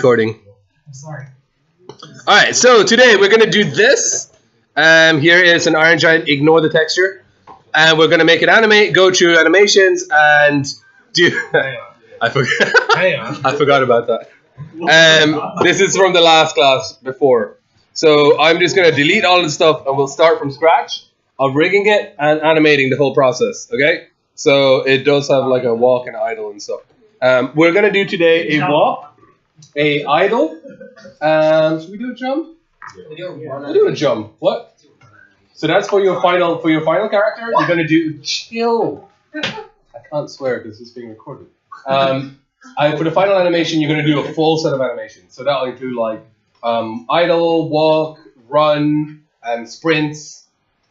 Recording. I'm sorry. Alright, so today we're going to do this. Here is an Iron Giant, ignore the texture. And we're going to make it animate, go through animations, and do... I forgot about that. This is from the last class before. So I'm just going to delete all the stuff and we'll start from scratch of rigging it and animating the whole process, okay? So it does have like a walk and idle and stuff. We're going to do today a walk, a idle, and should we do a jump? We'll do a jump. What? So that's for your final character. You're going to do chill. I can't swear because it's being recorded. For the final animation, you're going to do a full set of animations. So that'll include like idle, walk, run, sprints,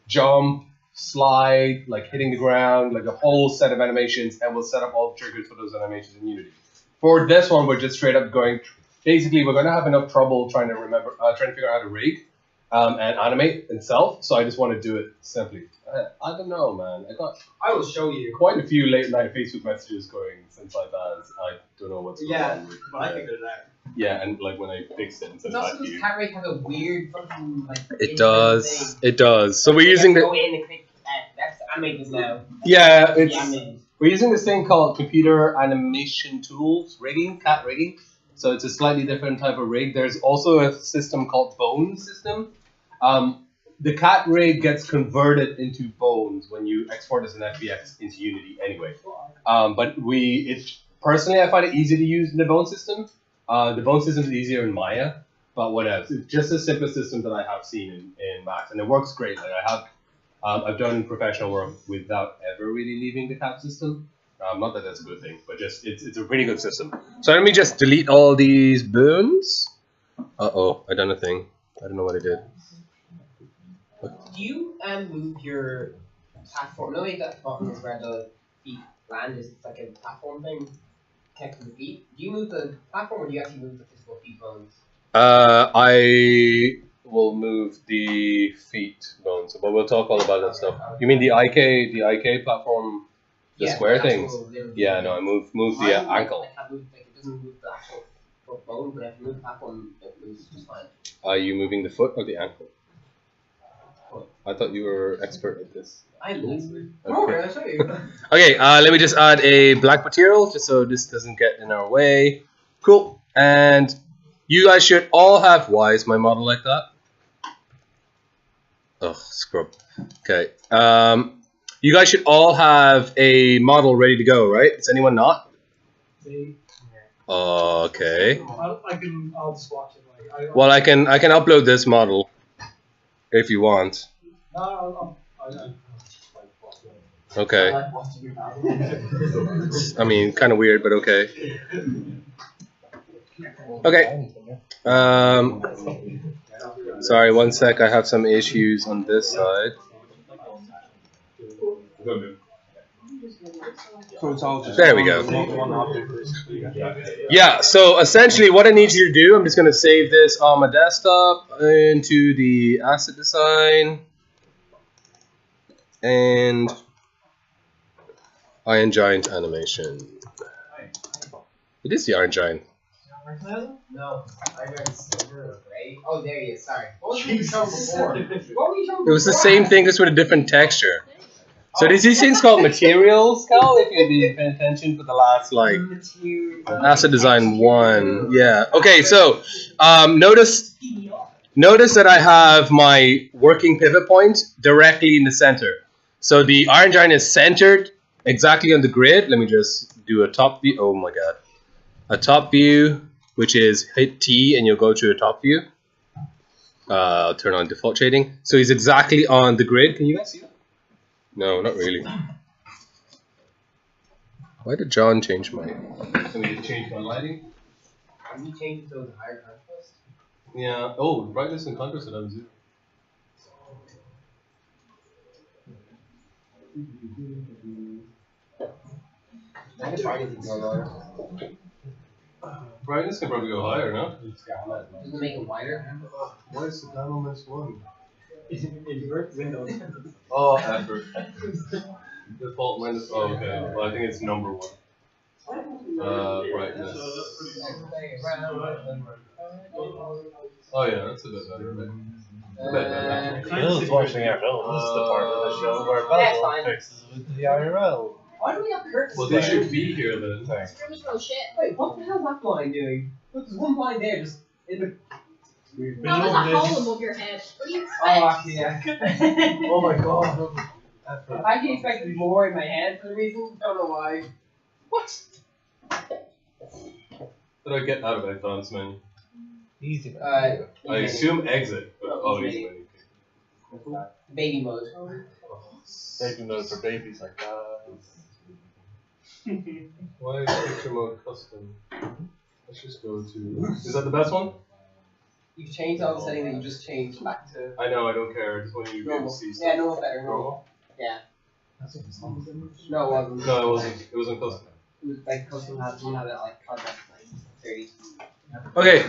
jump, slide, like hitting the ground, like a whole set of animations, and we'll set up all the triggers for those animations in Unity. For this one, we're just straight up going. Basically, we're going to have enough trouble trying to figure out how to rig and animate itself. So I just want to do it simply. I don't know, man. I will show you quite a few late night Facebook messages going since I've asked. I don't know what's going on. But I figured it out. Yeah, and like when I fixed it and sent it back to you. Cat rig has a weird fucking like. It does. It does. So we're using the. Go in and click. That's animate this now. Yeah, we're using this thing called computer animation tools rigging, cat rigging. So it's a slightly different type of rig. There's also a system called Bone system. The cat rig gets converted into bones when you export as an FBX into Unity anyway. But personally, I find it easy to use in the bone system. The bone system is easier in Maya, but what else? It's just a simple system that I have seen in Max, and it works great. Like I've done professional work without ever really leaving the cat system. Not that that's a good thing, but just it's a pretty good system. So let me just delete all these bones. Uh-oh, I done a thing. I don't know what I did. Do you move your platform? No, that button is where the feet land. It's like a platform thing connecting the feet. Do you move the platform, or do you actually move the physical feet bones? I will move the feet bones, but we'll talk all about that stuff. You mean the IK platform, the square things? Yeah, no, I move the ankle. It doesn't move the actual foot bone, but if you move the platform, it moves just fine. Are you moving the foot or the ankle? I thought you were expert at this. I move. Okay. I'll show you. Okay, let me just add a black material just so this doesn't get in our way. Cool. And you guys should all have. Why is my model like that? Ugh, scrub. Okay. You guys should all have a model ready to go, right? Is anyone not? Okay. I'll just watch it. Well, I can upload this model if you want. Okay. I mean, kind of weird, but okay. Okay. Sorry, one sec. I have some issues on this side. There we go. Yeah, so essentially what I need you to do, I'm just going to save this on my desktop into the asset design and Iron Giant animation. It is the Iron Giant. No, Iron Giant's silver, right? Oh, there he is. Sorry. What were you showing before? It was the same thing, just with a different texture. So there's these things called materials, Cal, if you've been paying attention for the last, like, asset design 1. Yeah. Okay, so notice that I have my working pivot point directly in the center. So the Iron Giant is centered exactly on the grid. Let me just do a top view. Oh my god. A top view, which is hit T and you'll go to a top view. I'll turn on default shading. So he's exactly on the grid. Can you guys see that? No, not really. Why did John change my... Can we change my lighting? Have you changed it to the higher contrast? Yeah. Oh, brightness and contrast are on 0. Brightness can probably go higher, no? Doesn't it make it wider? Why is the down on this one? Invert Windows. Oh, effort. Default minus. Oh, okay. Well, I think it's number 1. Brightness. Oh yeah, that's a bit better, right? A bit better. Phil's watching our film. This is the part of the show where Basil fixes with the IRL. Why do we have curtains? Well, they should be here then. Thanks. Wait, what the hell is that blind doing? Look, there's one blind there, just in the. No, there's a hole above your head. What do you expect? Oh, actually, yeah. Oh my god. I actually expected more in my head for the reason. Don't know why. What? What do I get out of advanced menu? Easy. I assume exit. But, oh, easy menu. Baby mode. Baby mode for babies like that. Why is picture mode custom? Let's just go to. Is that the best one? You can change all the setting that you just changed back to I know, I don't care. I just want you to be able normal. to see stuff. Yeah, normal better. Normal. Yeah. No, it wasn't. No, it wasn't. It wasn't custom. It was like custom has you have it like contract like 30. Okay,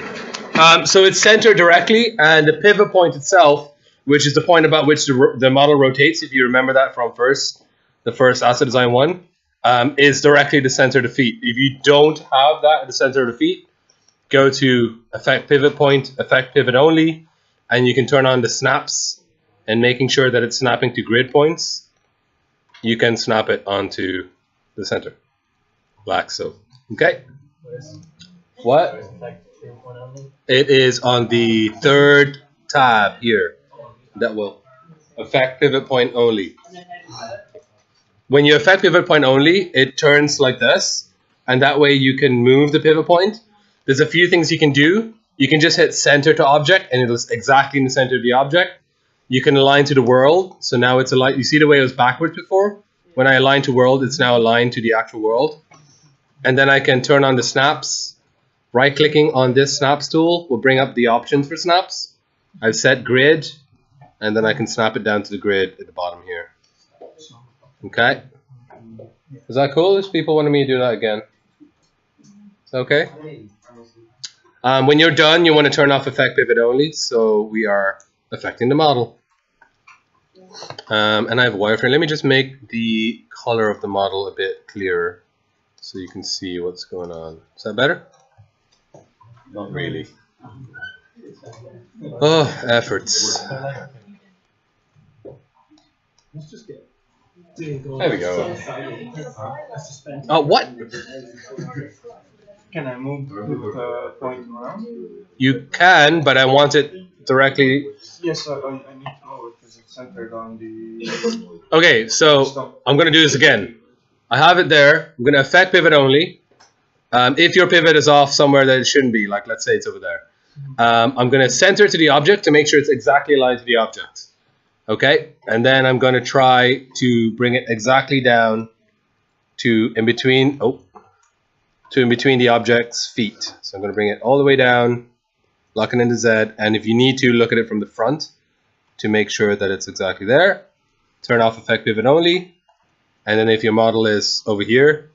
so it's centered directly, and the pivot point itself, which is the point about which the model rotates, if you remember that from the first asset design one, is directly the center of the feet. If you don't have that at the center of the feet, go to Effect Pivot Point, Effect Pivot Only, and you can turn on the snaps, and making sure that it's snapping to grid points, you can snap it onto the center. Black, so, okay. What? It is on the third tab here. That will affect pivot point only. When you affect pivot point only, it turns like this, and that way you can move the pivot point. There's a few things you can do. You can just hit center to object, and it'll exactly in the center of the object. You can align to the world, so now it's aligned. You see the way it was backwards before? When I align to world, it's now aligned to the actual world. And then I can turn on the snaps. Right-clicking on this snaps tool will bring up the options for snaps. I've set grid, and then I can snap it down to the grid at the bottom here. Okay? Is that cool? If people wanted me to do that again. Is that okay? When you're done, you want to turn off Effect Pivot Only, so we are affecting the model. And I have a wireframe. Let me just make the color of the model a bit clearer so you can see what's going on. Is that better? Not really. Oh, efforts. There we go. Oh, what? Can I move the point around? You can, but I want it directly. Yes, I need to know it because it's centered on the. Okay, so I'm going to do this again. I have it there. I'm going to affect pivot only. If your pivot is off somewhere that it shouldn't be, like let's say it's over there, I'm going to center to the object to make sure it's exactly aligned to the object. Okay, and then I'm going to try to bring it exactly down to in between. In between the object's feet. So I'm going to bring it all the way down, lock it into Z, and if you need to, look at it from the front to make sure that it's exactly there. Turn off Effect Pivot Only, and then if your model is over here,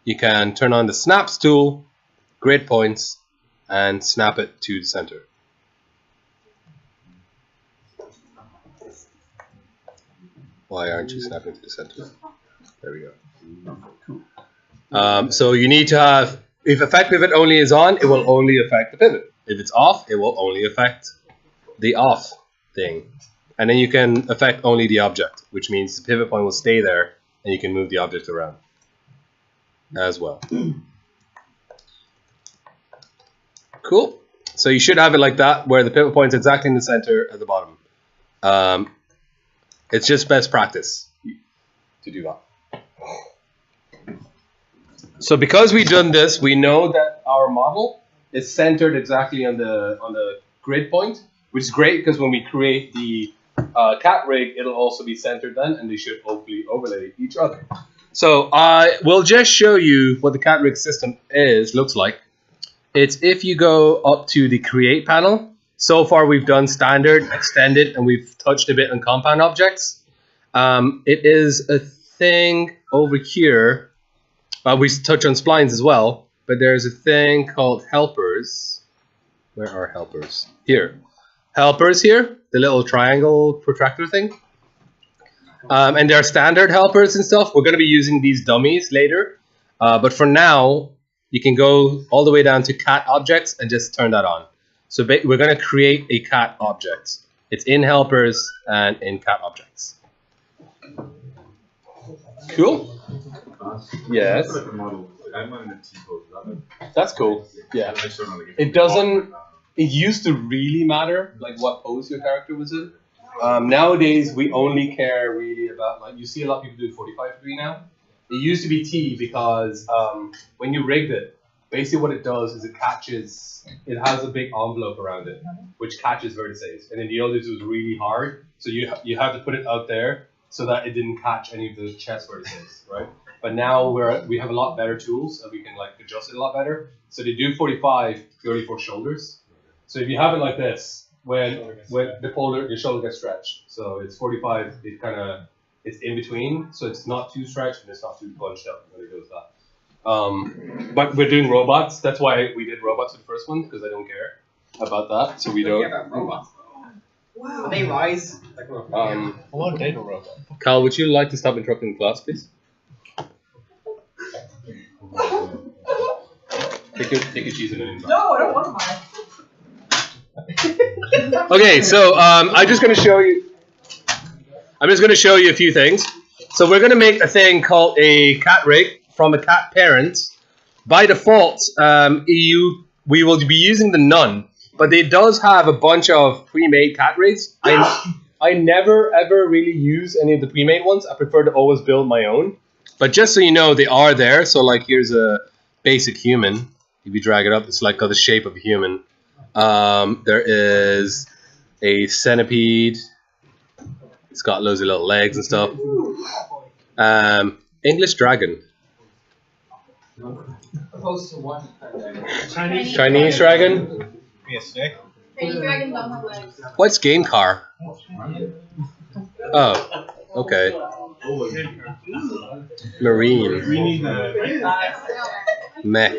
you can turn on the Snaps tool, grid points, and snap it to the center. Why aren't you snapping to the center? There we go. So you need to have, if Effect Pivot Only is on, it will only affect the pivot. If it's off, it will only affect the off thing. And then you can affect only the object, which means the pivot point will stay there and you can move the object around as well. Cool. So you should have it like that, where the pivot point is exactly in the center at the bottom. It's just best practice to do that. So because we've done this, we know that our model is centered exactly on the grid point, which is great because when we create the cat rig, it'll also be centered then, and they should hopefully overlay each other. So I will just show you what the cat rig system looks like. It's if you go up to the create panel. So far we've done standard, extended, and we've touched a bit on compound objects. It is a thing over here. We touch on splines as well, but there's a thing called helpers. Where are helpers? Here. Helpers here, the little triangle protractor thing. And there are standard helpers and stuff. We're going to be using these dummies later. But for now, you can go all the way down to cat objects and just turn that on. So we're going to create a cat object. It's in helpers and in cat objects. Cool. Yes. That's cool. Yeah. It doesn't. It used to really matter like what pose your character was in. Nowadays we only care really about like you see a lot of people do 45 degree now. It used to be T because when you rigged it, basically what it does is it catches. It has a big envelope around it, which catches vertices. And in the old days it was really hard, so you had to put it out there so that it didn't catch any of the chest vertices, right? But now we have a lot better tools and we can like adjust it a lot better. So they do 45 purely for shoulders. So if you have it like this, when your shoulder gets stretched, so it's 45. It's in between, so it's not too stretched and it's not too bunched up when it goes that. But we're doing robots. That's why we did robots for the first one because I don't care about that. So we don't. Robots. Wow. They rise. I want data robot. Cal, would you like to stop interrupting class, please? Take your cheese and onion. No, I don't want mine. Okay, so I'm just going to show you a few things. So we're going to make a thing called a cat rig from a cat parent. By default, we will be using the none, but it does have a bunch of pre-made cat rigs. I never ever really use any of the pre-made ones. I prefer to always build my own. But just so you know, they are there. So like here's a basic human. If you drag it up, it's like got the shape of a human. There is a centipede. It's got loads of little legs and stuff. English dragon. Opposed to what? Chinese dragon. Yes, Chinese dragons don't have legs. What's game car? Oh, okay. Marine. Mech.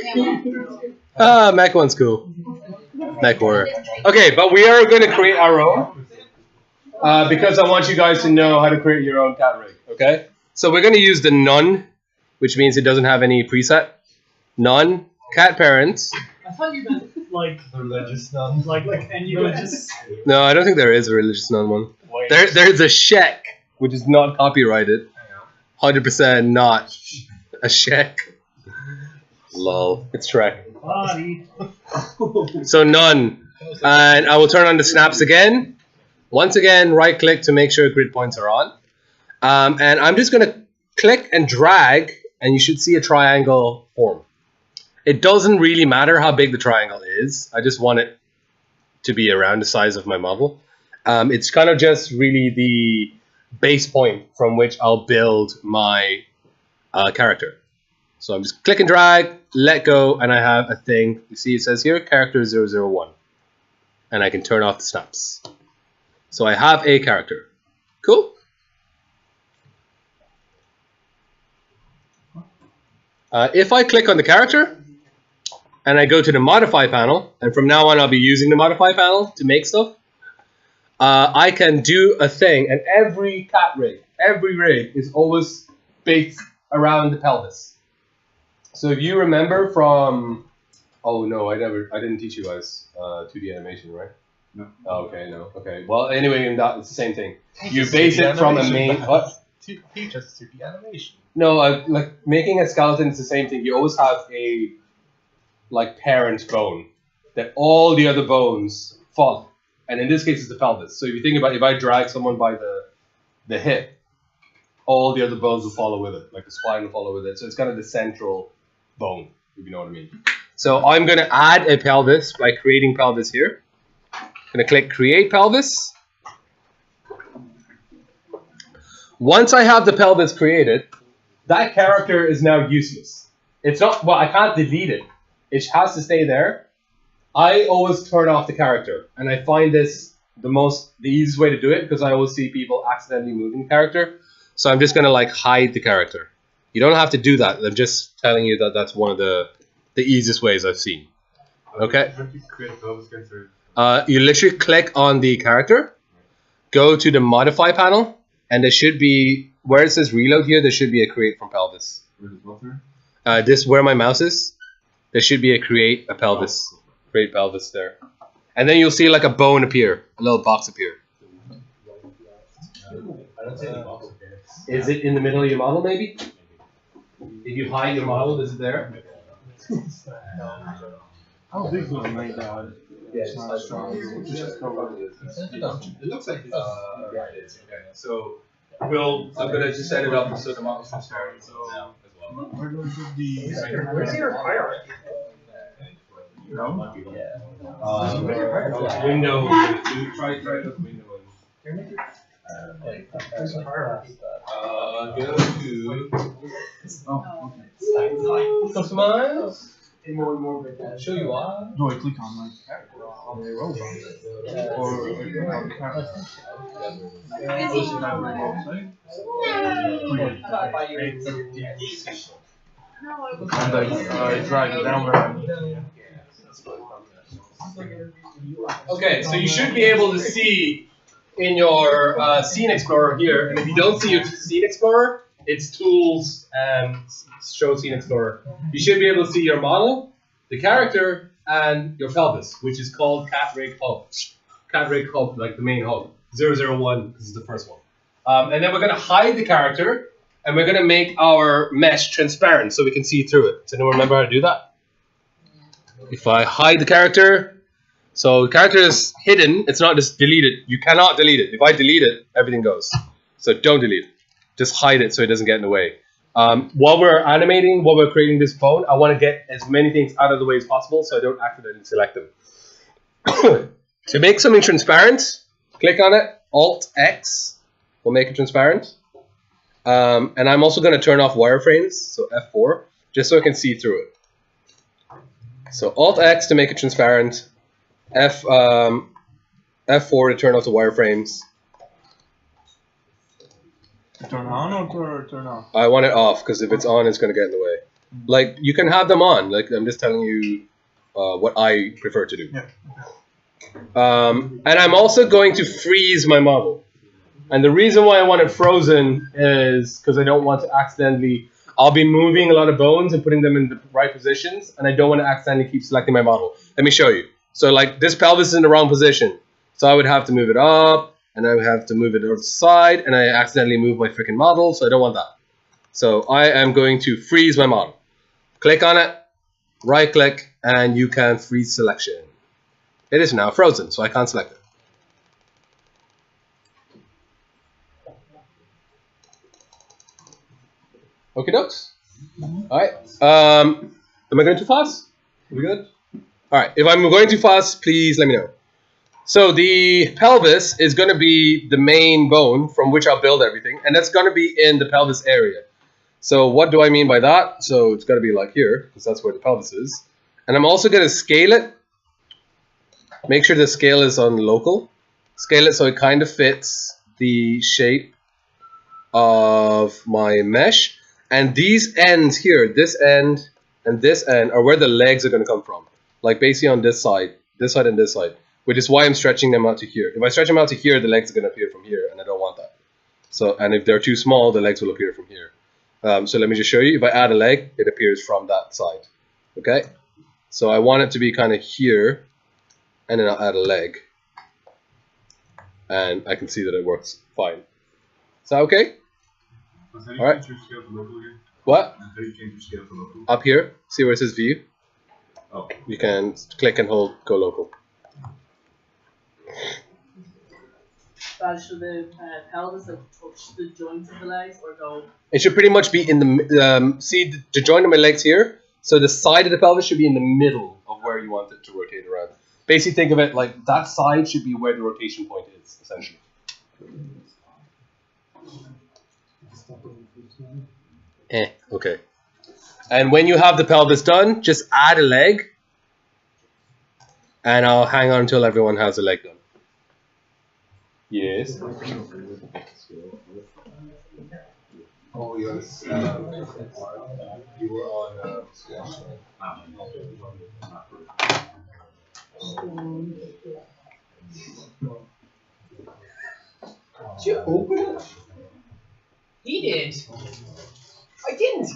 Ah, mech one's cool. Mech warrior. Okay, but we are going to create our own because I want you guys to know how to create your own cat rig. Okay, so we're going to use the none, which means it doesn't have any preset. None cat parents. I thought you meant like religious nun. like and you religious. No, I don't think there is a religious none one. There's a sheck, which is not copyrighted. 100% not a sheck. Lol, it's Shrek. Body. So none, and I will turn on the snaps again. Once again, right click to make sure grid points are on. And I'm just gonna click and drag, and you should see a triangle form. It doesn't really matter how big the triangle is. I just want it to be around the size of my model. It's kind of just really the base point from which I'll build my character. So I'm just click and drag, let go, and I have a thing. You see it says here, character 001. And I can turn off the snaps. So I have a character. Cool. If I click on the character, and I go to the modify panel, and from now on I'll be using the modify panel to make stuff, I can do a thing, and every rig is always based around the pelvis. So if you remember from, oh no, I didn't teach you guys 2D animation, right? No. Oh, okay, no, okay. Well, anyway, it's the same thing. You base it from a main. What? Teach us 2D animation. No, like making a skeleton is the same thing. You always have a like parent bone that all the other bones follow, and in this case, it's the pelvis. So if you think about it, if I drag someone by the hip, all the other bones will follow with it, like the spine will follow with it. So it's kind of the central bone, if you know what I mean. So I'm going to add a pelvis by creating pelvis here. I'm going to click create pelvis. Once I have the pelvis created, that character is now useless. It's not, well, I can't delete it. It has to stay there. I always turn off the character, and I find this the easiest way to do it because I always see people accidentally moving the character. So I'm just going to like hide the character. You don't have to do that. I'm just telling you that that's one of the easiest ways I've seen. Okay. How do you create a pelvis character? You literally click on the character, go to the modify panel, and there should be, where it says reload here, there should be a create from pelvis. Where's the filter? this where my mouse is, there should be a create pelvis there. And then you'll see like a bone appear, a little box appear. I don't see any box appear. Is it in the middle of your model maybe? If you hide your model, is it there? How big was my dad? Yeah, It's not strong. Just cover it. It looks like this. Yeah, it is. Okay. So I'm gonna just set it up so the model's transparent. So now as well. Where do I put the? Where's your hierarchy? No? Window. Try the window. Where's your hierarchy? Go to customize. Show you why. Do I click on like the robot? Or I click on the camera? And I drag it down there. Okay, so you should be able to see in your Scene Explorer here, and if you don't see your Scene Explorer, it's Tools and Show Scene Explorer. You should be able to see your model, the character, and your pelvis, which is called Cat Rig Hub. Cat Rig Hub, like the main hub. 001, because it's the first one. And then we're going to hide the character, and we're going to make our mesh transparent so we can see through it. Does anyone remember how to do that? If I hide the character, so the character is hidden, it's not just deleted. You cannot delete it. If I delete it, everything goes. So don't delete it. Just hide it so it doesn't get in the way. While we're animating, while we're creating this bone, I want to get as many things out of the way as possible so I don't accidentally select them. To make something transparent, click on it, Alt-X will make it transparent. And I'm also going to turn off wireframes, so F4, just so I can see through it. So Alt-X to make it transparent, F4 to turn off the wireframes. Turn on or turn off? I want it off because if it's on, it's going to get in the way. Like, you can have them on. Like, I'm just telling you what I prefer to do. Yeah. And I'm also going to freeze my model. And the reason why I want it frozen is because I don't want to accidentally... I'll be moving a lot of bones and putting them in the right positions, and I don't want to accidentally keep selecting my model. Let me show you. So, like, this pelvis is in the wrong position. So I would have to move it up, and I would have to move it to the side, and I accidentally move my freaking model, so I don't want that. So I am going to freeze my model. Click on it, right click, and you can freeze selection. It is now frozen, so I can't select it. Okay, dokes. Alright. Am I going too fast? Are we good? Alright, if I'm going too fast, please let me know. So the pelvis is going to be the main bone from which I'll build everything, and that's going to be in the pelvis area. So what do I mean by that? So it's got to be like here, because that's where the pelvis is. And I'm also going to scale it. Make sure the scale is on local. Scale it so it kind of fits the shape of my mesh. And these ends here, this end and this end, are where the legs are going to come from. Like basically on this side and this side. Which is why I'm stretching them out to here. If I stretch them out to here, the legs are going to appear from here, and I don't want that. So, and if they're too small, the legs will appear from here. So let me just show you. If I add a leg, it appears from that side. Okay? So I want it to be kind of here, and then I'll add a leg. And I can see that it works fine. Is that okay? All right. What? Up here, see where it says view? Oh. You can click and hold, go local. Should the pelvis touch the joints of the legs or go? It should pretty much be in the, see the joint of my legs here? So the side of the pelvis should be in the middle of where you want it to rotate around. Basically think of it like that side should be where the rotation point is, essentially. Okay. And when you have the pelvis done, just add a leg. And I'll hang on until everyone has a leg done. Yes. Oh, yes. You were on. Did you open it? He did. I didn't.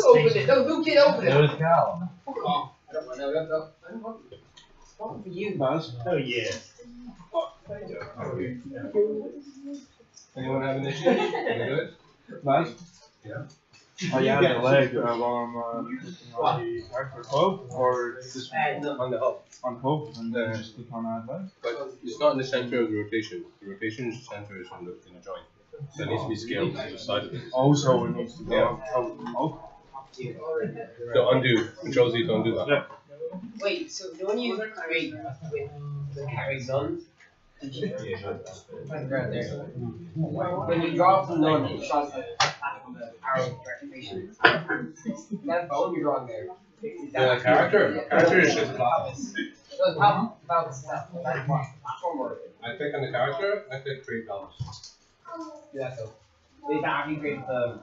open it. No, don't get open it. Notice Cal. Fuck off. I don't want to. I don't want it. It's not for you. Buzz. Oh yeah. Anyone have an issue? Any good? Buzz. Yeah. Oh, you have the leg while I'm clicking on the character hub, or just No. On the hub. on hub and then just click on add leg? But it's not in the center of the rotation. The rotation is center is in the joint. So it needs to be scaled to the side of it. Also, it needs to go Yeah. out. So undo. Control Z to undo that. Yeah. Wait, so the one you create with the carry guns, did you right there. When you draw from none, it shows the arrow direction. That bone you're drawing there. The character. Character is just Pelvis. So it's about the stuff. That's what platform or I click on the character. I click create Pelvis. yeah, so they actually create the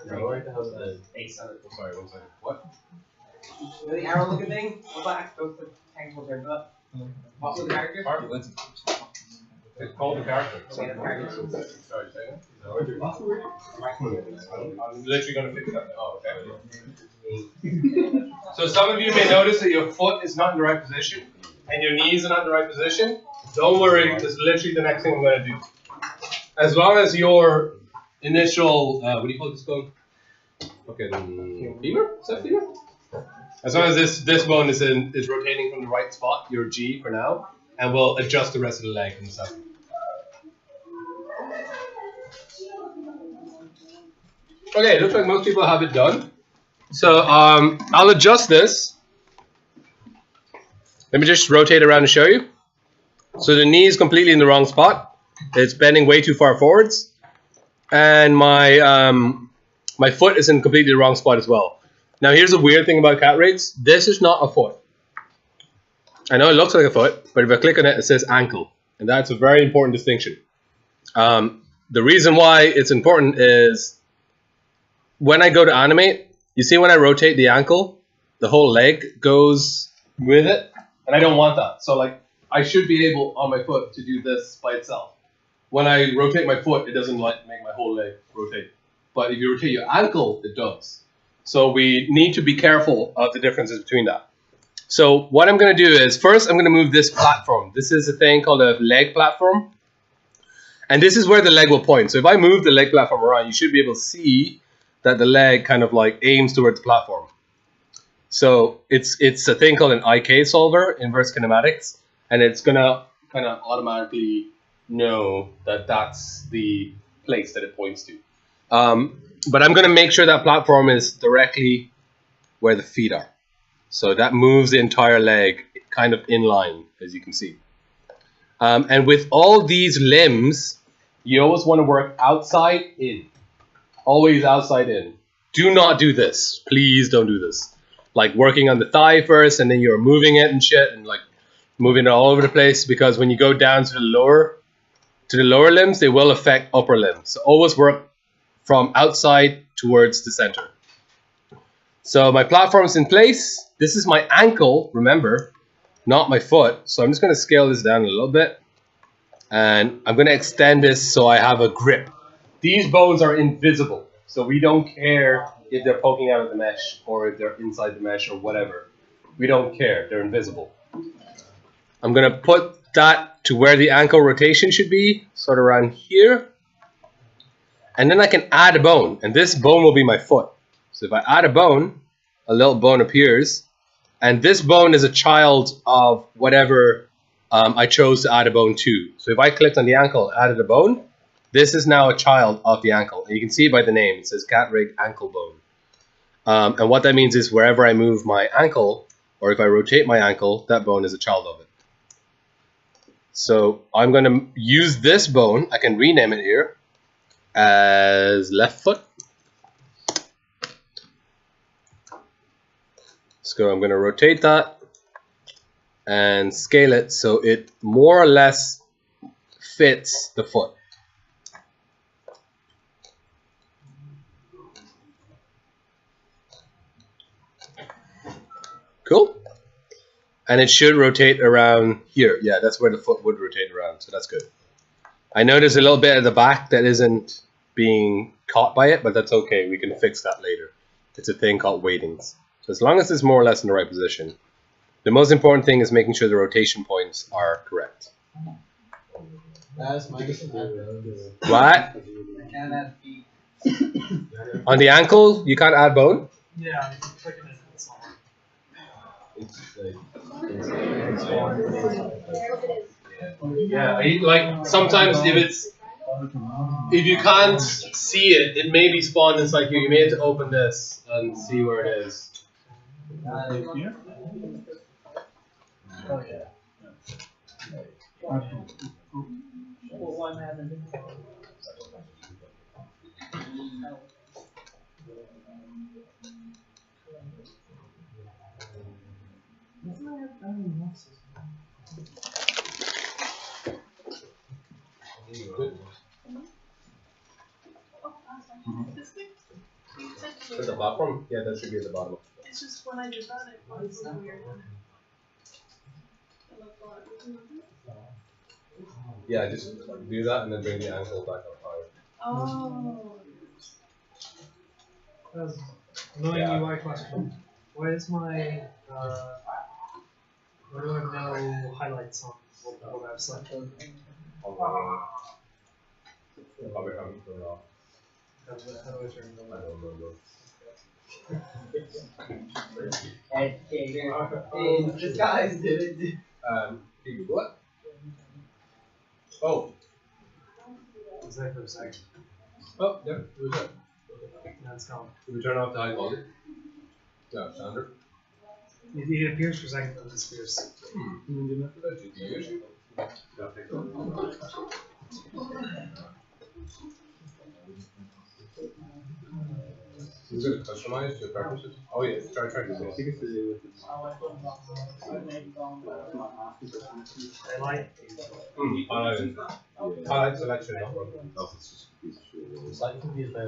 Where the hell's the base on it. Oh, sorry, one second. What? You know the arrow looking thing? What's that? Those the technical term for that? What's the character? It's called the character. Okay, the character. Sorry, say it. I'm literally going to fix that. Oh, okay. So some of you may notice that your foot is not in the right position and your knees are not in the right position. Don't worry, it's literally the next thing I'm going to do. As long as your initial, what do you call this bone? Okay, femur? Is that femur? As long as this bone is rotating from the right spot, your G for now, and we'll adjust the rest of the leg in a second. Okay, it looks like most people have it done. So I'll adjust this. Let me just rotate around to show you. So the knee is completely in the wrong spot. It's bending way too far forwards. And my foot is in completely the wrong spot as well. Now here's a weird thing about cat rigs. This is not a foot. I know it looks like a foot, but if I click on it, it says ankle. And that's a very important distinction. The reason why it's important is when I go to animate, you see when I rotate the ankle, the whole leg goes with it. And I don't want that. So like I should be able on my foot to do this by itself. When I rotate my foot, it doesn't like make my whole leg rotate. But if you rotate your ankle, it does. So we need to be careful of the differences between that. So what I'm going to do is, first I'm going to move this platform. This is a thing called a leg platform. And this is where the leg will point. So if I move the leg platform around, you should be able to see that the leg kind of like aims towards the platform. So it's a thing called an IK solver, inverse kinematics. And it's going to kind of automatically know that that's the place that it points to. But I'm going to make sure that platform is directly where the feet are. So that moves the entire leg kind of in line, as you can see. And with all these limbs, you always want to work outside in. Always outside in. Do not do this. Please don't do this. Like working on the thigh first, and then you're moving it and shit, and like moving it all over the place, because when you go down to the lower limbs, they will affect upper limbs. So always work from outside towards the center. So my platform's in place. This is my ankle, remember, not my foot. So I'm just going to scale this down a little bit. And I'm going to extend this so I have a grip. These bones are invisible. So we don't care if they're poking out of the mesh or if they're inside the mesh or whatever. We don't care. They're invisible. I'm going to put that to where the ankle rotation should be, sort of around here. And then I can add a bone, and this bone will be my foot. So if I add a bone, a little bone appears, and this bone is a child of whatever I chose to add a bone to. So if I clicked on the ankle and added a bone, this is now a child of the ankle. And you can see by the name, it says cat rig ankle bone. And what that means is wherever I move my ankle, or if I rotate my ankle, that bone is a child of it. So I'm going to use this bone, I can rename it here, as left foot. So I'm going to rotate that and scale it so it more or less fits the foot. Cool. And it should rotate around here. Yeah, that's where the foot would rotate around, so that's good. I know there's a little bit at the back that isn't being caught by it, but that's okay. We can fix that later. It's a thing called weightings. So as long as it's more or less in the right position, the most important thing is making sure the rotation points are correct. That's my What? I can't add feet. On the ankle, you can't add bone? Yeah, you can click it and it's not working. Yeah, like sometimes if you can't see it, it may be spawned inside you. You may have to open this and see where it is. At the bottom? Yeah, that should be at the bottom. It's just when I did that, it was so weird. It looked a lot. Yeah, just do that and then bring the ankle back up higher. Oh. Annoying Yeah. UI question. Why is my why do I have no highlights on what I've selected? Probably haven't turned it off. How do I turn it I on? don't remember. This guy's did it. What? Oh. Was that for a second? Oh, yeah, it was it. Now it's gone. Did we turn off the high quality? No, standard. It appears for a second and disappears. Is it customized your preferences? Oh yeah, try to do this. Highlight selection. Slightly confused by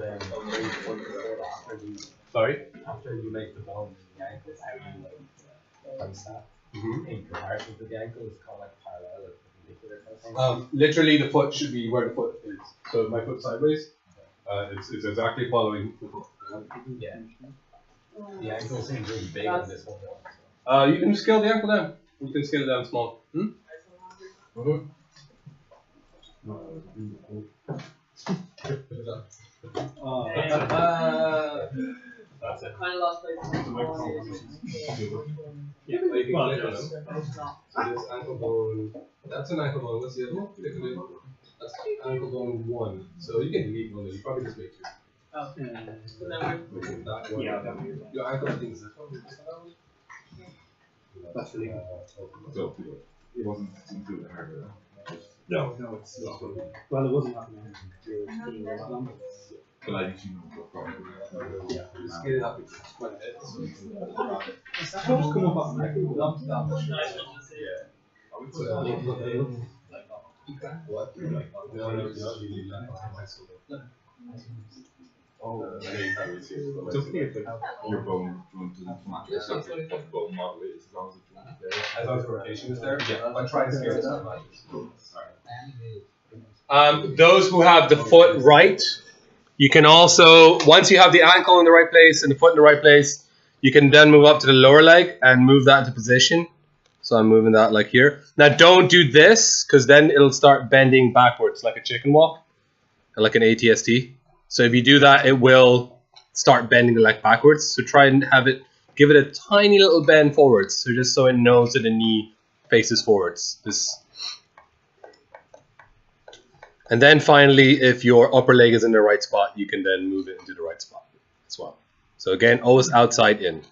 Sorry? after you make the bone in the ankle, how do you place that? In comparison to the ankle, it's kind of like parallel or perpendicular kind of thing. Literally the foot should be where the foot is. So if my foot sideways, it's exactly following the foot. Yeah. The ankle seems really big on this one. You can scale the ankle down. You can scale it down small. That's it. Kind of lost place. Yeah, but you can click on them. So this ankle bone, that's an ankle bone. What's the other one? Click on it. That's ankle bone 1. So you can delete one. You probably just make 2. Okay. So then That one. Your ankle, I think, is this one. That's really good. So it wasn't included hardware. No, it's Well, it wasn't happening. But I usually know what problem. Yeah, just scale it up quite a bit. So you can, Just come up on that. what? No, Oh, just see if your bone joint doesn't match the bone model is as long as the joint is there. As long as the rotation is there, yeah. But try and scale it down. Those who have the foot right, you can also, once you have the ankle in the right place and the foot in the right place, you can then move up to the lower leg and move that into position. So I'm moving that like here. Now don't do this, because then it'll start bending backwards like a chicken walk, like an ATST. So if you do that, it will start bending the leg backwards. So try and give it a tiny little bend forwards, so just so it knows that the knee faces forwards. And then finally, if your upper leg is in the right spot, you can then move it into the right spot as well. So again, always outside in.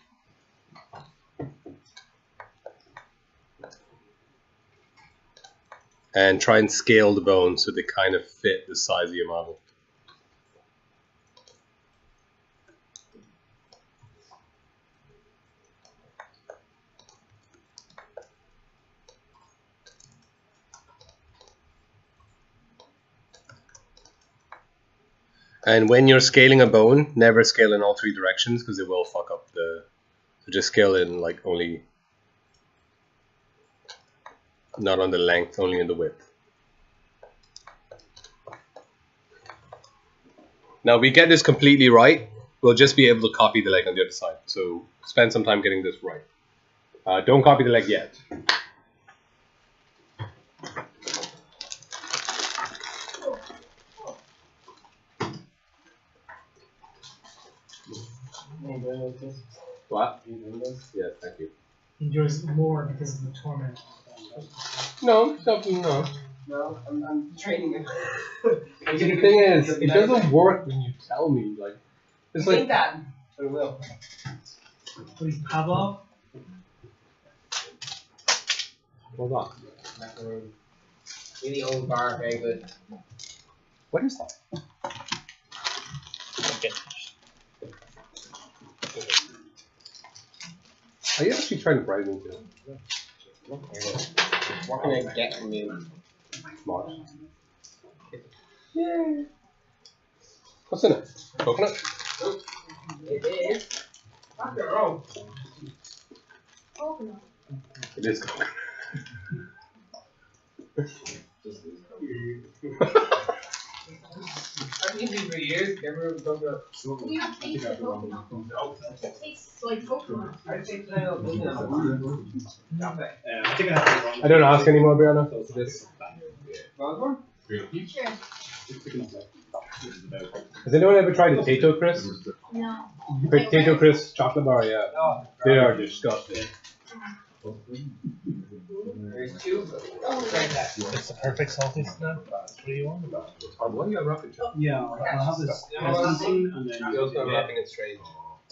And try and scale the bones so they kind of fit the size of your model. And when you're scaling a bone, never scale in all 3 directions because it will fuck up the. So just scale in like only, not on the length, only in the width. Now we get this completely right. we'll just be able to copy the leg on the other side. So spend some time getting this right. Don't copy the leg yet. What? Yes, thank you. He enjoys it more because of the torment. No, definitely no. No, I'm training him. The thing is, it doesn't work when you tell me. Like, it's Think like that, but it will. Please, Pavlov. hold on. Really old bar, very good. What is that? Are you actually trying to bribe me too? What can I get from you? Smart. Yay. What's in it? Coconut? It is. Fuck it, wrong. Coconut. It is coconut. I've been here for years. Never talked about. Can you not taste the coconut? It tastes like coconut. I think I don't know. I think I have it wrong. I don't ask anymore, Brianna. This. Sure. Has anyone ever tried a Tato Crisp? No. Tato Crisp chocolate bar, yeah. They are disgusting. There's two. It's the perfect salty snack. What do you want? What are you unwrapping? Yeah, I'll have this one and then You also unwrapping it straight.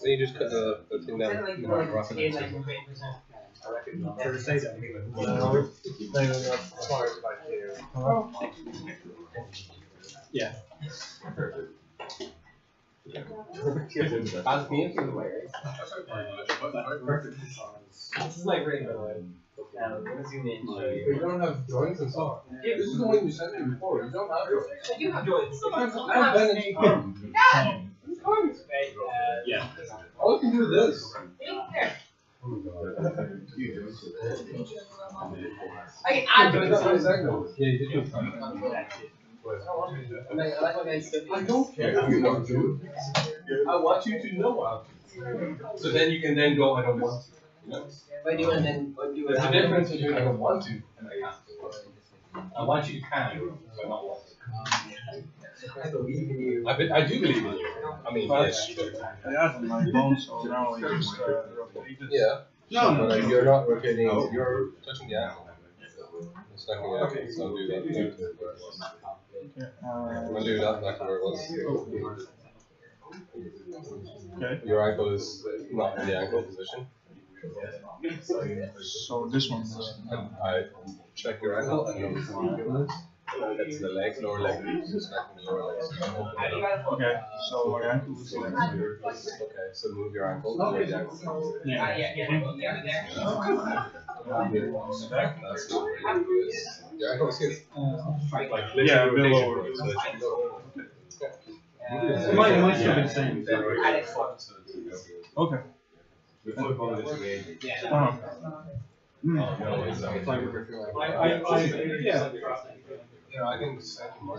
Then you just cut the thing down. Like, You unwrap it. like 20%. Thursday. No, that's as far as I care. Yeah. Ask me if you're aware. This is my ring, by the way. What is your name? You don't have joints and stuff. Yeah, This is the one you sent me before. You don't have joints. I do have joints. I have bandaged arm. Yeah. All I can do is this. I can add joints. Yeah, you did. I don't care if you want to. I want you to know how to. So then you can then go, I don't want to. You know? If I do and then do it. There's a difference between I don't want to and I have to. I want you to can, but not want to. I believe in you. I do believe in you. I mean, yes. I asked my bones, so now I just rotated. Yeah. No, But you're not rotating, you're touching the ankle. It's not the ankle, so do that. I'm gonna do that back to where it was. Okay. Your ankle is not in the ankle position. So this one is. I check your ankle and then that's the leg, lower leg. Just checking the lower leg. Okay, so my ankle is. Okay, so move your ankle. Move the ankle. That's not where your ankle is. Your ankle is here. Yeah, a bit lower. It might still be the same. Okay. Yeah, I can set more.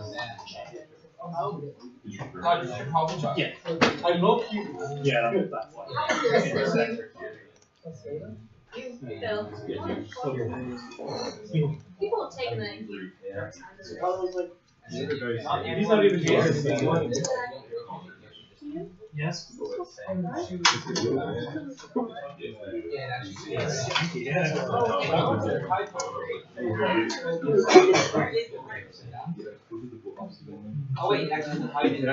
Yeah. I love you. Yeah, that's one. People have taken it. He's not even here. Yes. Oh wait, actually, the height is. You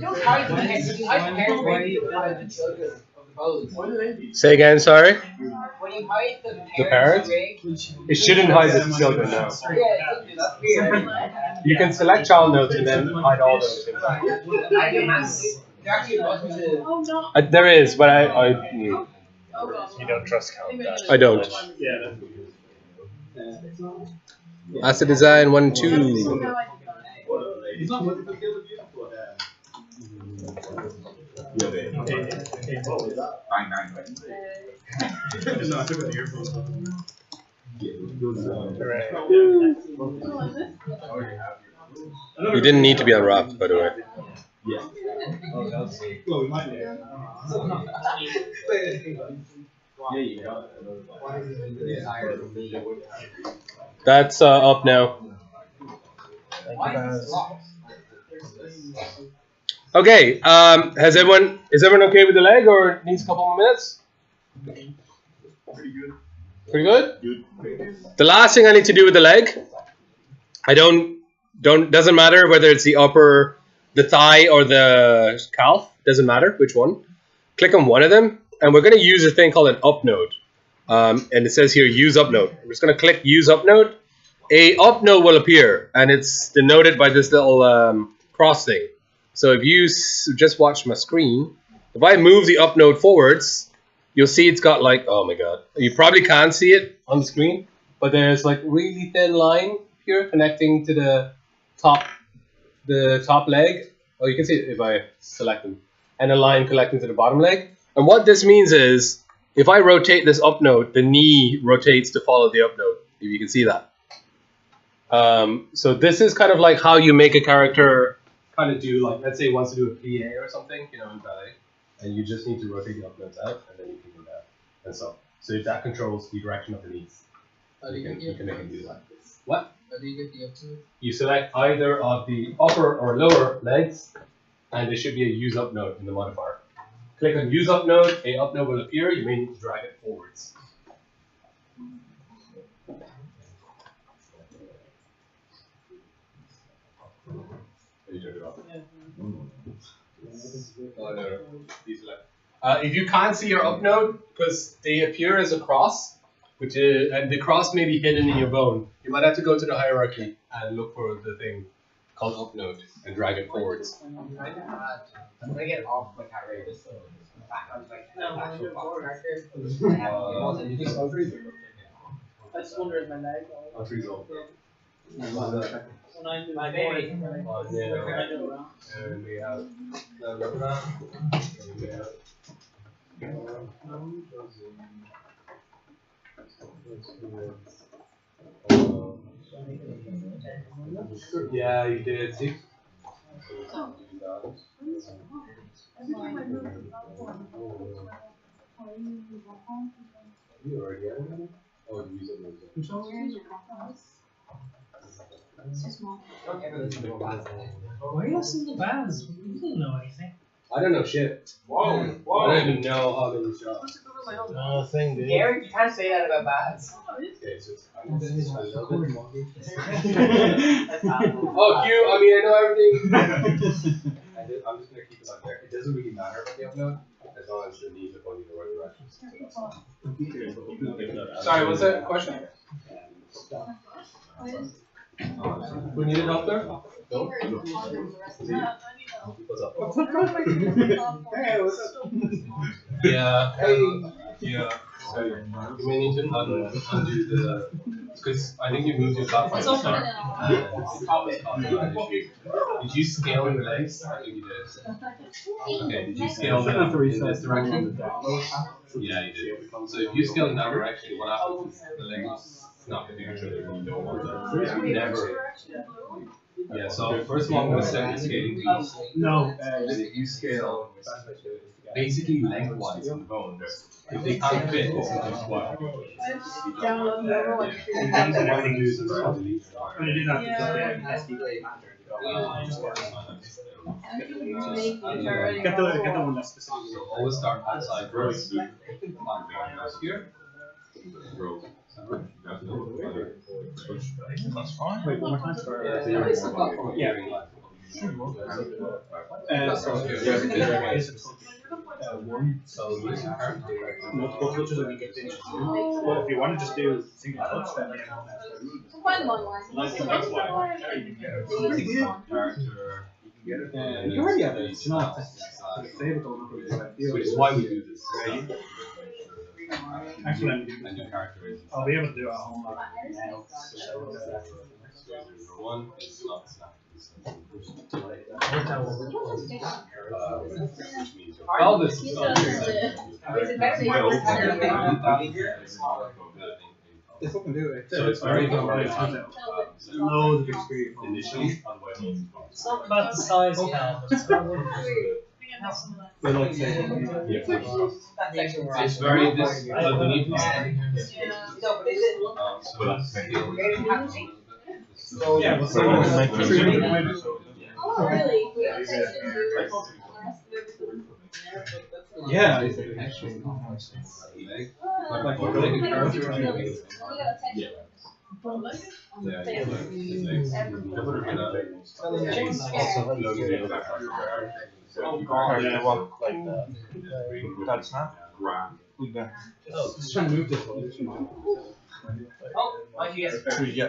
don't hide the hair. You hide the hair where you hide the children of the pose. Say again, sorry? When you hide the parents? parents, It shouldn't hide the children now. yeah, that's weird. You can select child notes and then hide all those. I do manually. There actually wasn't a. Oh no. There is, but I Oh god. You don't trust count that. I don't. Yeah. Asset design 1, 2. No, I did not. You didn't need to be unwrapped, by the way. Yeah. Oh, that's it. Well, we might do. Yeah, you got it. That's up now. Okay. Is everyone okay with the leg, or needs a couple more minutes? Pretty good. The last thing I need to do with the leg, doesn't matter whether it's the thigh or the calf. Doesn't matter which one. Click on one of them, and we're going to use a thing called an up node. And it says here use up node. We're just going to click use up node. A up node will appear, and it's denoted by this little cross thing. So if you just watch my screen, if I move the up node forwards, you'll see it's got like, oh my god, you probably can't see it on the screen, but there's like really thin line here connecting to the top leg. Oh, you can see it if I select them, and a line connecting to the bottom leg. And what this means is, if I rotate this up node, the knee rotates to follow the up node. If you can see that. So this is kind of like how you make a character kind of do, like, let's say it wants to do a plie or something, in ballet, and you just need to rotate the up nodes out, and then you can do that, and so if that controls the direction of the knees, you can make it do that. What? How do you get the up node? You select either of the upper or lower legs, and there should be a use up node in the modifier. Click on use up node, a up node will appear, you may need to drag it forwards. You turn it off. If you can't see your up node, because they appear as a cross, and the cross may be hidden in your bone, you might have to go to the hierarchy and look for the thing called up node and drag it forwards. I'm trying to get off my cat radio, so back onto like actual box character. I just wonder if my leg. When I do My my baby. boring, when I do it around. And we have the rubber band, and we have yeah, you did. See? You already had it? Oh, you use it. Don't ever listen to a bass. Why are you listening to bands? You don't know anything. I don't know shit. Whoa, I don't even know how they shot. No thing, dude. Gary, you can't say that about bads. Okay, so it's That's oh, Hugh, I mean, I know everything. I'm just going to keep it on there. It doesn't really matter about the upload, as long as the knees are pointing in the right direction. Sorry, what's that question? Who needed help there? No? What's up? Hey, what's up? Yeah. Yeah. So you may need to undo the, because I think you moved your top from the start. Did you scale your legs? I think you did. Okay, did you scale them in this direction? Yeah, you did. So if you scale in that direction, what happens is the legs snap into each other and you don't want that. Never. Yeah, so first of all, I'm going to set the scaling to east. No. And if you scale basically lengthwise on the bone, if they can't fit, it's just what? Download the other one. Get the one that's specific. So always start outside first. Here. That's fine. Wait, one more time. Yeah. Multiple touches when you get finished. Well, if you want to just do single touch, then Find them online. you already have it. It's not Which is why we do this. Actually, I'll be able to do it at home. One is not snapped. Pelvis is not. Is it better to They fucking do it. So it's very Loads of experience. initially unwelcome. It's not about the size of pelvis. It's about what They like saying, That's actually where It's very this. No, but is it? But that's So Yeah, well, so you can make Oh, really? yeah, I think actually. Like, Oh, That's not. Just trying to move this one. why'd you get Yeah.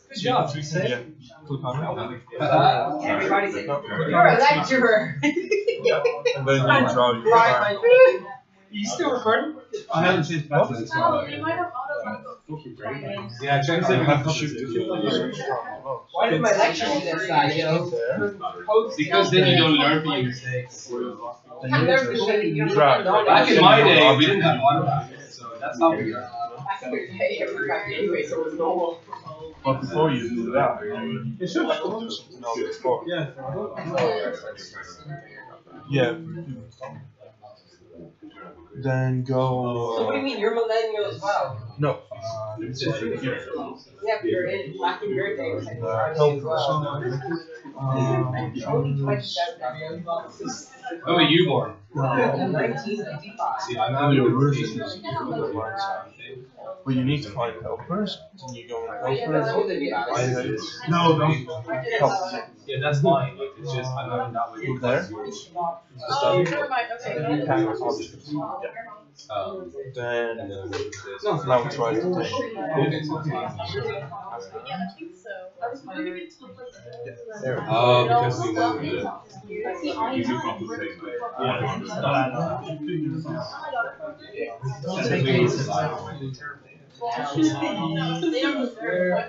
Good job. Yeah. Click on everybody said No. you're a lecturer. it. And then you draw your Right, card. you still recording? I haven't changed back to this Oh, one. you might have auto Yeah, check it. You have to shoot this. Why did my lecture do this side, you know? Because then you don't learn from your mistakes. I learned this when you Back in my day, we didn't have auto so that's how we learned. Back in your day, everyone got anyway, so it was normal. But before you do that, you should know before. Yeah. Yeah. Then go. So what do you mean? You're millennial as well? No. Yeah, but you're in back in your day. Was like Help. as well. When were you born? 1995. See, I'm not your But you need to find helpers. Then you go in How old are you guys? No, no. Help. Yeah, that's fine. Like, it's just I'm not in that way. Over there. Oh, never mind. Okay. Then. No, Now try to take. Yeah, I think so. I was moving into the place. because we moved it. You do compensate. They don't deserve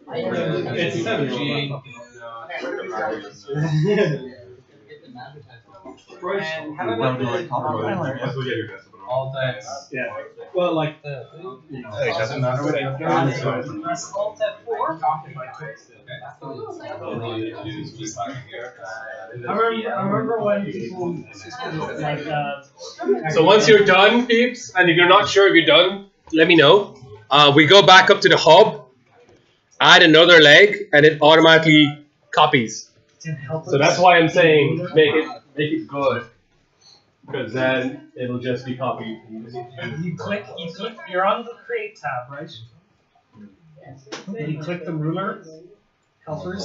It's 7G. Now do like All times. Yeah. Well, like It doesn't matter what I press Alt F4. I remember when people like So once you're done, peeps, and if you're not sure if you're done, let me know. We go back up to the hub, add another leg, and it automatically copies. So that's why I'm saying make it good, because then it'll just be copied. you click, you're on the create tab, right? Then you click the ruler, helpers.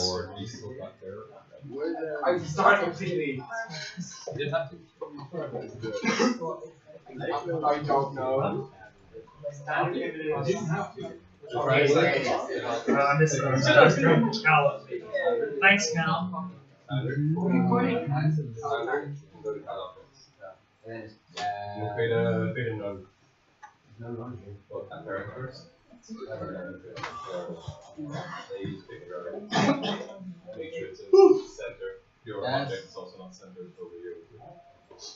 I started completely. You didn't have to. I don't know. Alright. I missed it. Cal. Thanks, Cal. Create a node. Make sure it's in center. Your object is also not centered over here.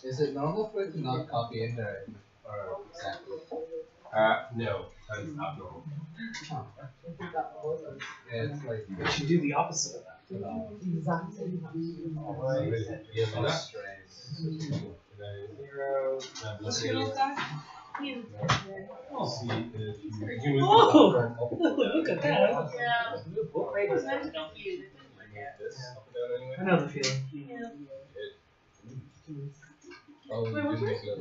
Is it normal for it to not copy in there? Or exactly? No, that is abnormal. Yeah, it's like. You should do the opposite of that. Oh, look at that. I know the feeling. Oh, you can make it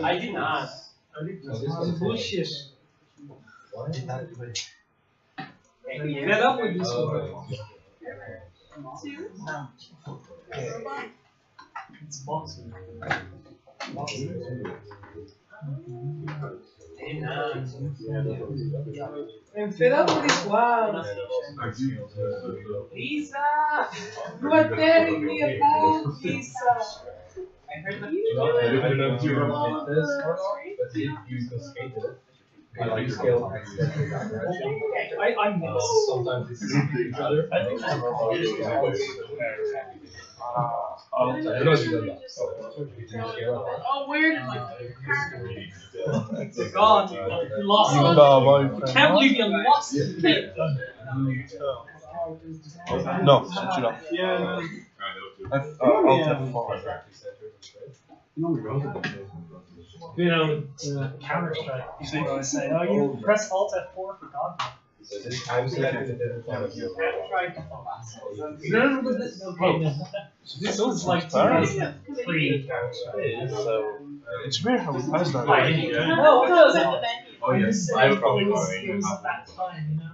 I did not. Bullshit. Hey, Fed up with this one. It's boxing. I'm fed up with this one. Lisa! You are telling me about Lisa! I heard that I don't know if you remember this or not, but if you go skate it, I like scale accidentally that direction. I missed. Sometimes it's each other. I think Oh, where did my It's gone. You lost it. Can't believe you lost it. No, switch it off. Yeah. I'll tap 4. You know, Counter Strike. People always say, "Oh, you press Alt F4 for God." I'm selected the No, this was like 2003 Counter Strike. So it's weird how we passed that. No, it wasn't. Oh yes. It was at that time, you know.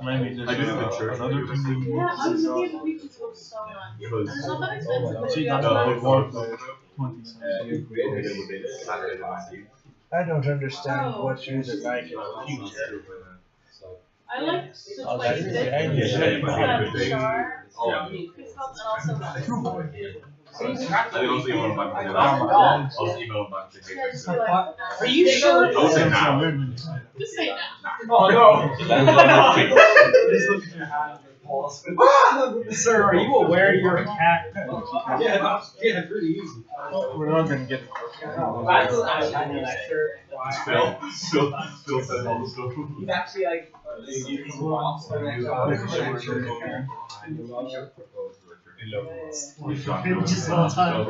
Maybe there's I did it in church. another thing. Yeah, I was looking at the pictures for so long. Because It's not that expensive, but See, yeah. that's why they work with 20 cents. I don't understand what you like in the future. I like the Oh, like that's this. the idea. It's got char, Yeah. it's helped, and also got I did also email back to him. Also email back to him. Are you sure? Don't say now. Just say that. Oh no! Sir, are you aware you're a cat? Yeah, pretty easy. We're not gonna get it. Still says all the stuff. He's actually like. Just all time.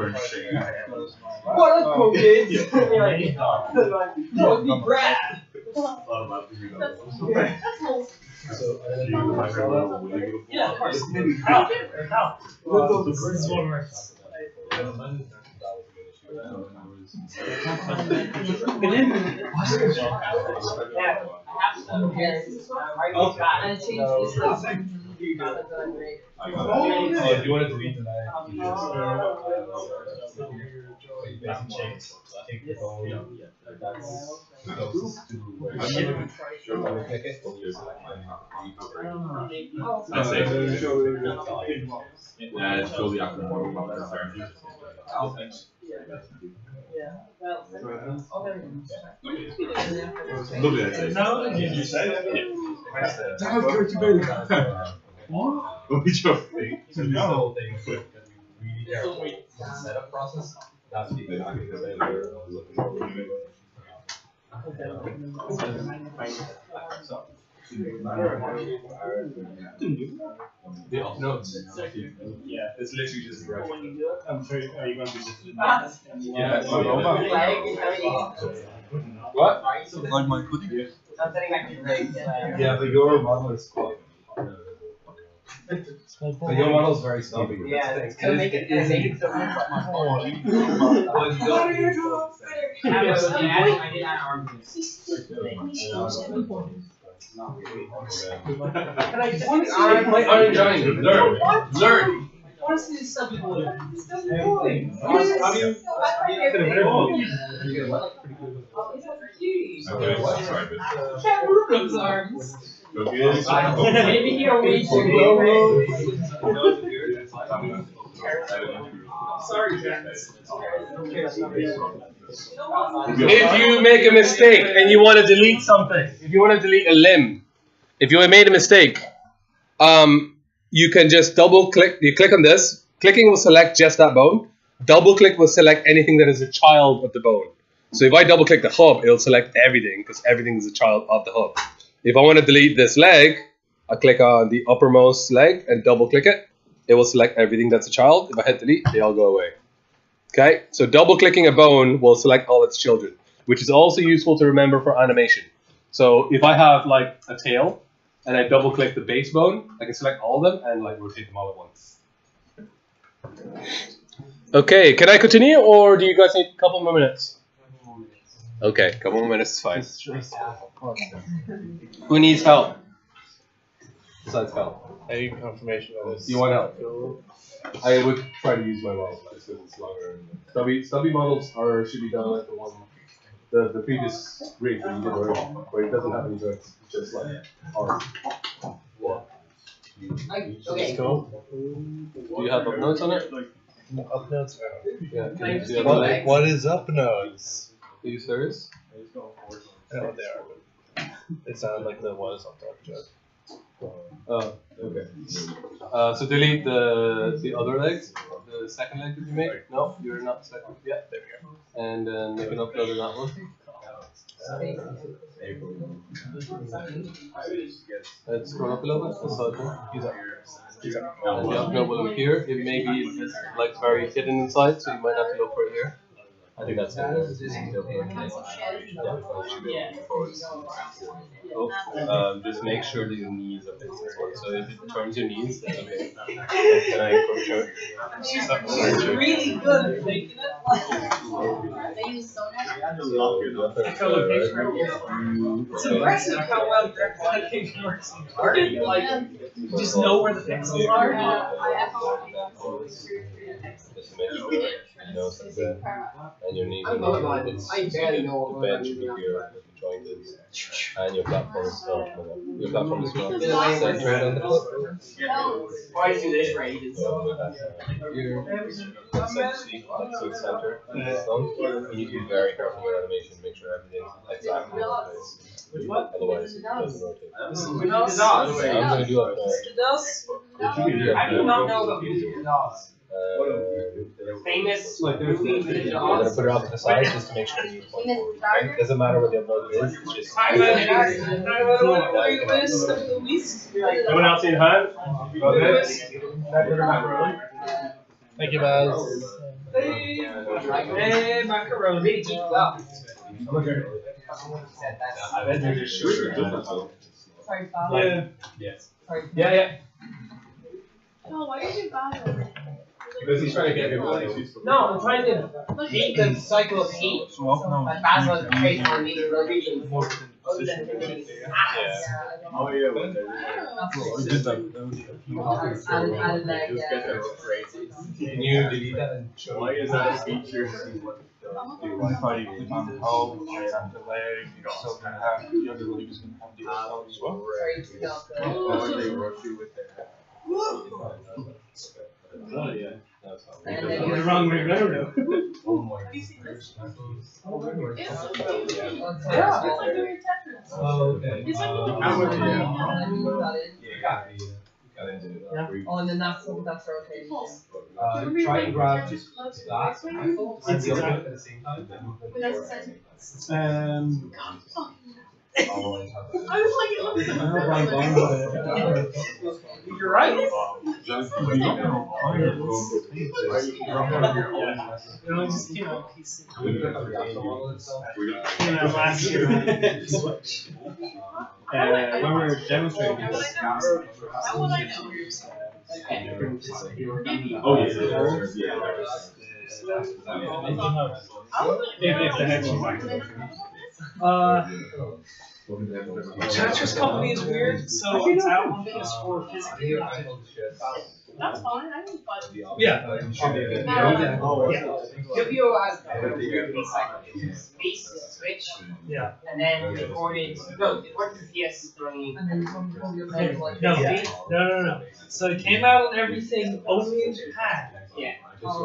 What up, cool kids? Don't be Brad. That's cool. Yeah, of course. How? This is what works. And change this stuff. If you want to delete tonight, you just take the phone. That's closest to where you click it. Let's say and show the actual model. Yeah. Well, Lovely, I'd say. No, What was your thing? So this whole thing is really careful. The setup process. That's the exactly the same there. The up notes. Yeah, it's literally just direction. I'm sure. Are you going to be Yeah, What? Like my hoodie? I'm setting back your legs. Yeah, but your model is quite. But your model is very stumpy. Yeah, it's gonna make it so much. What are you doing? I did add arms. But I just want to My orange eye. Learn. Learn. want to see the stuff before. How do you? Okay, let's try this. Can't move those arms. Okay. Maybe he'll reach you. Sorry, guys. If you make a mistake and you want to delete something, if you want to delete a limb, if you made a mistake, you can just double click. You click on this. Clicking will select just that bone. Double click will select anything that is a child of the bone. So if I double click the hub, it'll select everything because everything is a child of the hub. If I want to delete this leg, I click on the uppermost leg and double click it. It will select everything that's a child. If I hit delete, they all go away. Okay, so double clicking a bone will select all its children, which is also useful to remember for animation. So if I have like a tail and I double click the base bone, I can select all of them and like rotate them all at once. Okay, can I continue or do you guys need a couple more minutes? Okay, a couple more minutes is fine. Who needs help? Besides help. I need confirmation on this. You want help? I would try to use my model just because it's longer. Stubby models should be done like the previous rig that you did already, where it doesn't have any joints, it's just like arm. Okay. Do you have up notes on it? Up notes? Yeah. Can you do that? What is up notes? Do you serious? I know what they are, but it sounded like the what is up talk joke. Oh, okay. So delete the other legs. The second leg that you made? No, you're not second. Yeah, there we go. And then make an upload of that one. Let's scroll up a little bit. That's all. Use that. And the upload will appear. It may be like very hidden inside, so you might have to look for it here. I think that's it. Just make sure that your knees are facing forward. So if it turns your knees, then okay. Can I approach her? She's really good at making it. They use sonar. It's impressive how well their application works in art. Like, you just know where the pixels are. Just to make sure you know something. And your knees I'm not lying. I barely know the what bench should be here, what the joint is. And your platform is still, your platform is not centered on the foot. Why do this for ages? So it's centered on the stone. You need to be very careful with animation, make sure everything's exactly in place. Otherwise it doesn't rotate. I'm going to do it. I do not know about musical dolls. Famous movie with I'm going to dolls. put it off to the side just to make sure you point forward. It doesn't matter what the upload is, it's just. Anyone else need a hand? Thank you, Baz. Hey, macaroni. Sorry, Bob. Yeah. Oh, why did you bother? Because he's trying to get everybody. No, I'm trying to beat the cycle of heat. But that's what creates on these rotations. Other than hitting ass. Oh yeah, Can you delete that and show why is that a feature? If I click on the toe, I have the leg, so the other leg is going to have the elbow as well. They rush you with their Oh, yeah. The wrong way around now. Oh, okay. It's like Oh, and then that's rotating. Try and grab just that. It's at exactly the same time. I was like, it looks You're right. It only just came out PC. Last year. When we're demonstrating this, How would I know? Oh yeah. if the head's Chatra's company is weird, so it's out on PS4 physically. That's fine. I can buy them. Yeah. Yu-Gi-Oh has space switch. Yeah. And then recorded. No, it worked for PS running. And then No. So it came out on everything only in Japan. Yeah.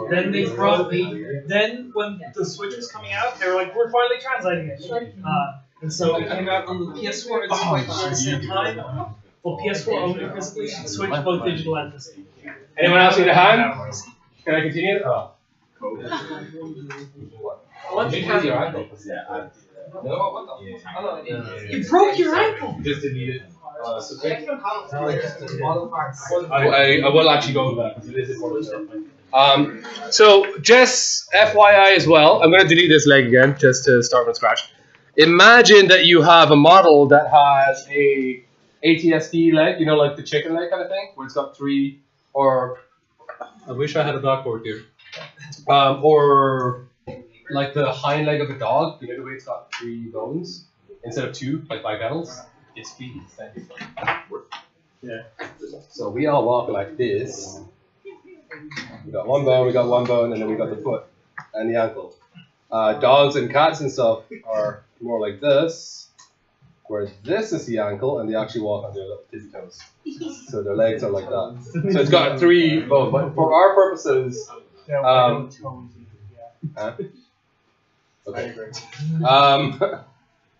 Then they brought then when the Switch was coming out, they were like, we're finally translating it. And so it came out on the PS4 and Switch at the same time. Well, PS4 only physically, Switch both digital and physical. Anyone else need a hand? Can I continue? Oh. What you have your ankle? You broke your ankle! Just delete it. I will actually go over that because it is important. So just FYI as well, I'm going to delete this leg again just to start from scratch. Imagine that you have a model that has a ATSD leg, you know, like the chicken leg kind of thing, where it's got three, or I wish I had a blackboard here, or like the hind leg of a dog, you know, the way it's got three bones instead of two, like bipedals. Yes, please. Thank you. Yeah. So we all walk like this. We got one bone, and then we got the foot and the ankle. Dogs and cats and stuff are more like this, where this is the ankle, and they actually walk on their little tippy toes. So their legs are like that. So it's got three bones, but for our purposes, okay.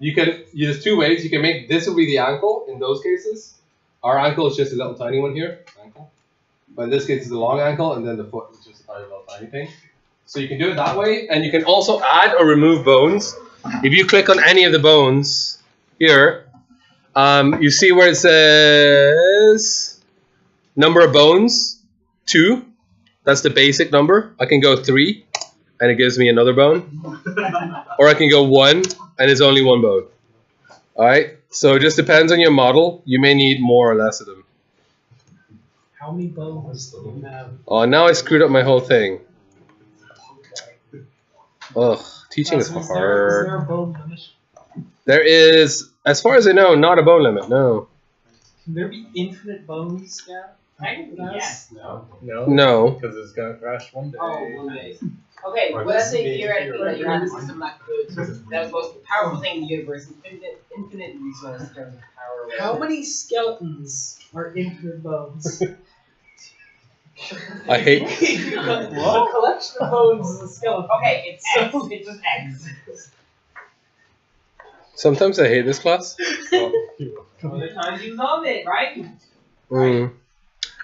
You can use two ways. You can make this will be the ankle in those cases, Our ankle is just a little tiny one here. Ankle. But in this case, it's a long ankle, and then the foot is just a tiny little tiny thing. So you can do it that way, and you can also add or remove bones. If you click on any of the bones here, you see where it says number of bones, 2. That's the basic number. I can go 3, and it gives me another bone. Or I can go 1, and it's only 1 bone. Alright, so it just depends on your model. You may need more or less of them. How many bones do you have? Oh, now I screwed up my whole thing. Ugh, teaching is Is there hard. a bone limit? There is, as far as I know, not a bone limit, no. Can there be infinite bones, yeah? Yes. No. No. Because it's gonna crash one day. Oh, one day. Okay, well, let's say theoretically that you had a system that could, that was the most powerful thing in the universe, infinite resource in terms of power. or How whatever. many skeletons are infinite bones? I hate. A collection of bones is a skeleton. Okay, it's X. It's just X. Sometimes I hate this class. Other times you love it, right? Mm.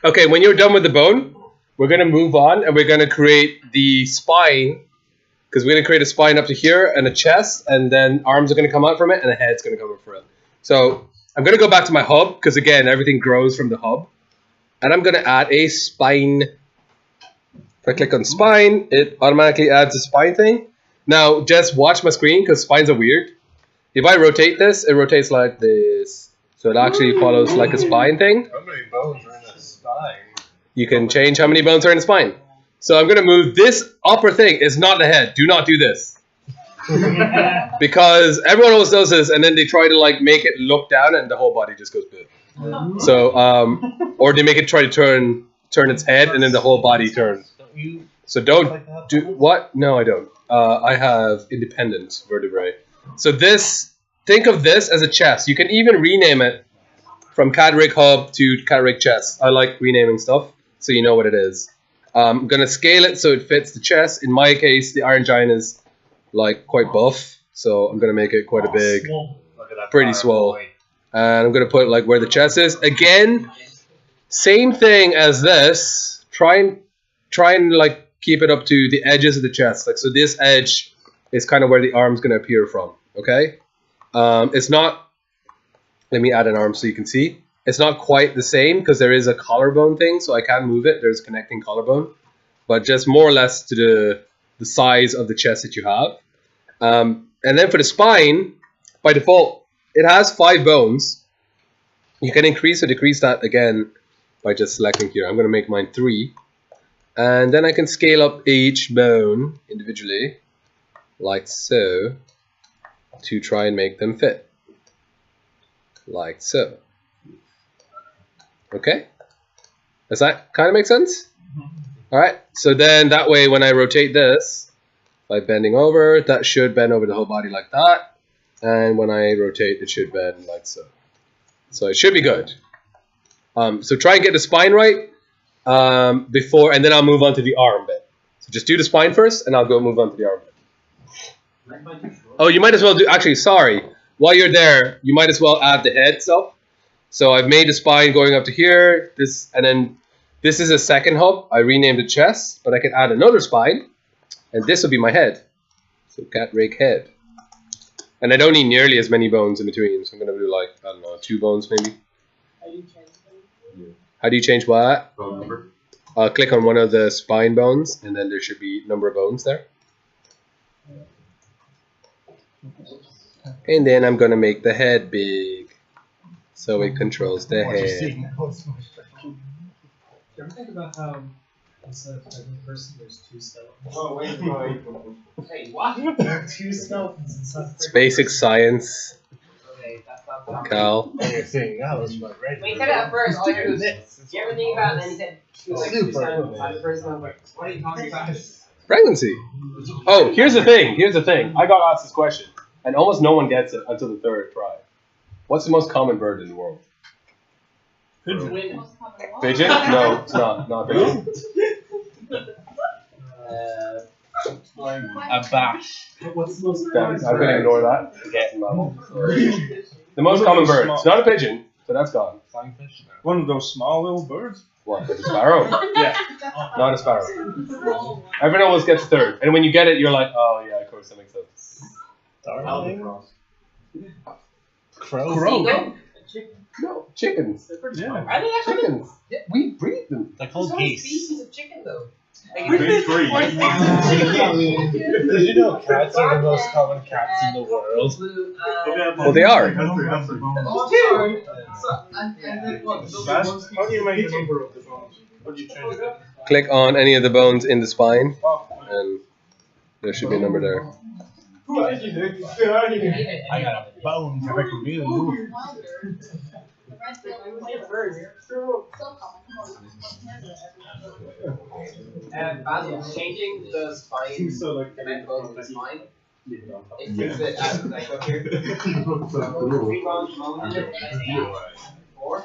Okay, when you're done with the bone, we're going to move on and we're going to create the spine. Because we're going to create a spine up to here and a chest, and then arms are going to come out from it and a head's going to come up from it. So I'm going to go back to my hub because, again, everything grows from the hub. And I'm going to add a spine. If I click on spine, it automatically adds a spine thing. Now, just watch my screen because spines are weird. If I rotate this, it rotates like this. So it actually follows like a spine thing. How many bones are in a spine? You can change how many bones are in the spine. So I'm going to move this upper thing. It's not the head. Do not do this. Because everyone else does this and then they try to like make it look down and the whole body just goes big. So, or they make it try to turn its head and then the whole body turns. So don't do what? No, I don't. I have independent vertebrae. So this, think of this as a chest. You can even rename it from cat rig hub to cat rig chest. I like renaming stuff so you know what it is. I'm gonna scale it so it fits the chest. In my case, the Iron Giant is like quite buff, so I'm gonna make it quite a big, pretty swole. And I'm gonna put like where the chest is. Again, same thing as this. Try and like keep it up to the edges of the chest. Like so, this edge is kind of where the arm's gonna appear from. Okay, it's not. Let me add an arm so you can see. It's not quite the same because there is a collarbone thing, so I can move it. There's a connecting collarbone, but just more or less to the size of the chest that you have. And then for the spine, by default, it has 5 bones. You can increase or decrease that again by just selecting here. I'm going to make mine 3. And then I can scale up each bone individually, like so, to try and make them fit. Like so. Okay? Does that kind of make sense? Alright, so then that way when I rotate this, by bending over, that should bend over the whole body like that. And when I rotate, it should bend like so. So it should be good. So try and get the spine right before, and then I'll move on to the arm bit. So just do the spine first, and I'll go move on to the arm bit. Oh, you might as well do, actually, sorry. While you're there, you might as well add the head stuff. So I've made the spine going up to here, this, and then this is a second hub. I renamed the chest, but I can add another spine, and this will be my head. So cat rig head. And I don't need nearly as many bones in between, so I'm going to do like, I don't know, 2 bones maybe. How do you change what? Bone number. Click on one of the spine bones, and then there should be number of bones there. And then I'm going to make the head big, so it controls the head. Do you ever think about how instead of every person there's 2 skeletons? Oh, wait, Hey, what? There are 2 skeletons inside. It's basic science, Okay, that's not Cal. You're saying that was my right. When you said it at first, all you heard was this. You ever think about it, and then you said two sounds at first, and I was like, what are you talking about? Pregnancy. Oh, here's the thing. Here's the thing. I got asked this question, and almost no one gets it until the 3rd try. What's the most common bird in the world? Pigeon. Pigeon? No, it's not. Not pigeon. A bat. What's the most I'm going to ignore that. The most common bird. It's not a pigeon. So that's gone. Flying fish. One of those small little birds. What? A sparrow? Yeah. Not a sparrow. Everyone always gets a third. And when you get it, you're like, oh yeah, of course, that makes sense. Darling. Crow. No, chickens. Yeah. Are they actually? Chickens. Yeah, we breed them. They're There's called so many geese. species of chicken though. Like, Big three. Did you know cats are the most common cats in the world? blue, Well, they are. two. How do you make a number of the bones? What do you change it? Click on any of the bones in the spine, and there should be a number there. I got a bone to recommend you. Basil, changing the spine So like and bones of the spine. It Yeah. fixes it as like up here. So 3 bones, bones, and 4.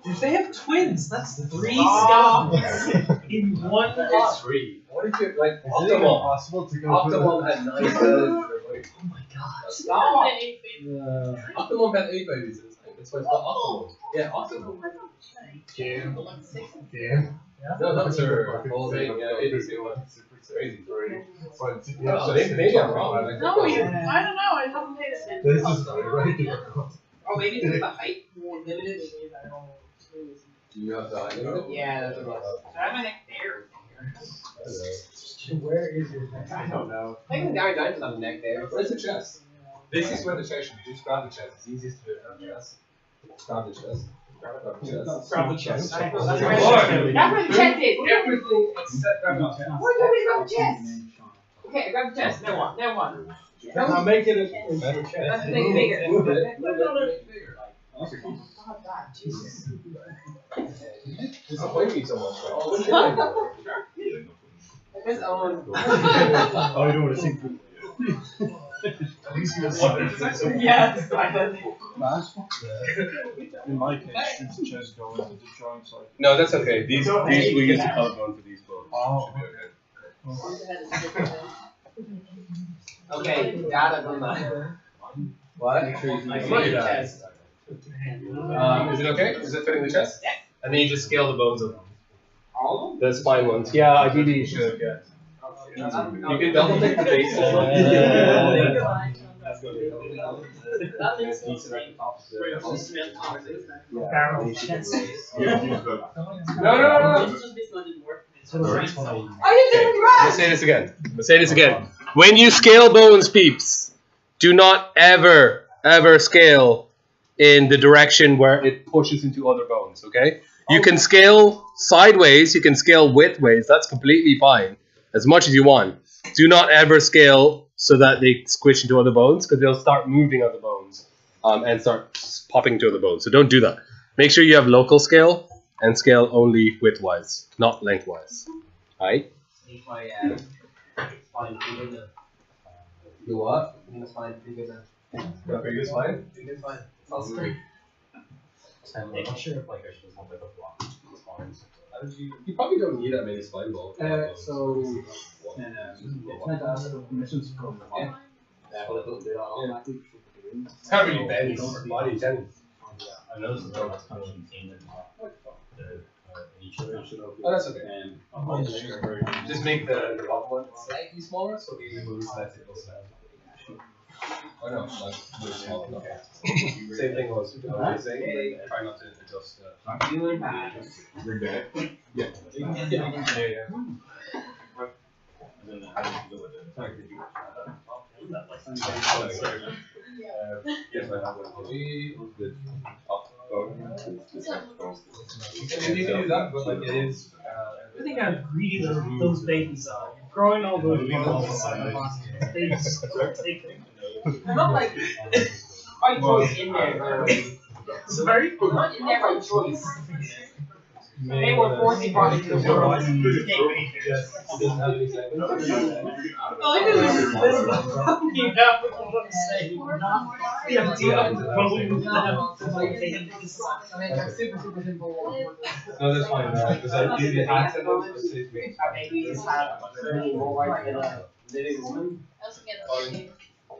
If they have twins, that's 3 skeletons in one It's pot. 3. What if you like Is it even possible to go Optimum had 9 skeletons. Oh my god. Stop! Optimum had 8 babies. That's why it's called optimum. Yeah, optimum. No, that's her whole thing. Yeah, it is crazy. So maybe I'm wrong. No, I don't know. I haven't paid attention. This is right. Oh, maybe it's the height more limited. Do you have the height limit? Yeah, that's what it was. I'm a neck there. Where is your neck? I don't know. I think the guy died on the neck there. Where's the chest? This is where the chest should be. Just grab the chest. It's easiest to do it on the chest. Grab the chest. Grab the chest. Grab the chest. That's That's where the chest is. everything except grab the chest. Why don't we grab the chest? Okay, I grab the chest. Now what? Now what? Now make it a That's the thing bigger. Move it. Jesus. Disappoint me so much. Oh, what His own. Oh, you don't want to sink through. At least he was Yes, I did. In my case, should the chest go into the joints like? No, that's okay. These we use the collarbone for these bones. Oh. Okay, data on that. What? Is it okay? Is it fitting the chest? And then you just scale the bones of them. All of The spine ones. Yeah, ideally you should, yeah. You can double take the base. No. Let's say this again. When you scale bones, peeps, do not ever scale in the direction where it pushes into other bones, okay? You can scale sideways, you can scale widthways, that's completely fine, as much as you want. Do not ever scale so that they squish into other bones, because they'll start moving other bones and start popping to other bones. So don't do that. Make sure you have local scale and scale only widthwise, not lengthwise. Alright? You what? It's fine. Pretty good now. Pretty good fine? Pretty good fine. Sounds great. I'm not sure if like I should have like a block spines. You probably don't need that many spine balls. It's meant to ask for permission to go. Yeah. Yeah. It's not really bad. It's over body, can I noticed that that's kind of contained in each other. Oh, that's okay. Just make the bottom one slightly smaller so we lose that tickle snap. Oh no, that's really small enough. Same thing was saying, try not to adjust Bring that. Yeah. Yeah. Yes, I have one. You can do that, but like it is. I think how greedy those babies are. You're growing all those bones. They just start taking. Not like by choice in there. It's very Not in there by choice. They were forcing body to the world. Oh, look at this. You have what I'm saying. Yeah, do you have to probably move that to my babies? I mean, they're super simple. No, that's fine. Because I do the accent of the Our babies have more right than Knitting woman.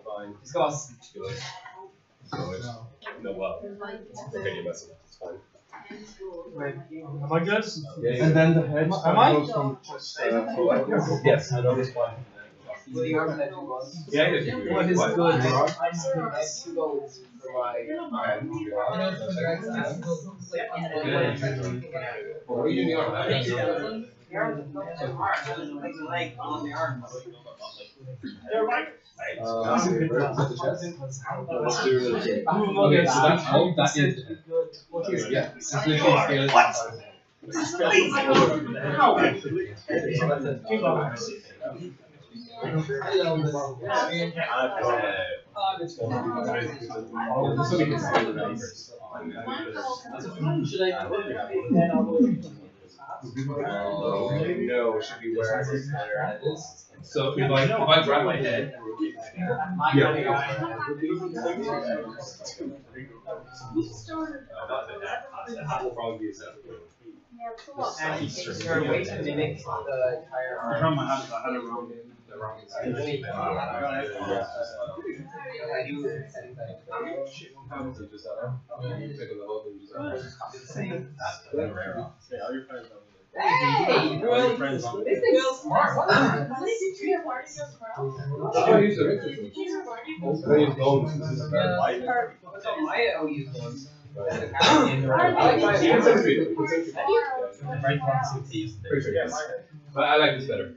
Fine. Discuss. Good. No, well. Okay, you're messing up. It's fine. Wait, am I good? Yeah, And then the head Am I? goes from just yes, I know this one. With the arm that you want. Yeah, yeah. What is good? I have 2 goals for my. What are you doing on that? No, it should be where it is. So if I grab my head, that will probably be acceptable. And you're a way to mimic the entire arm. I had it wrong. I do settings Hey, Will, this thing is smart. What my OU ones. But I like this better.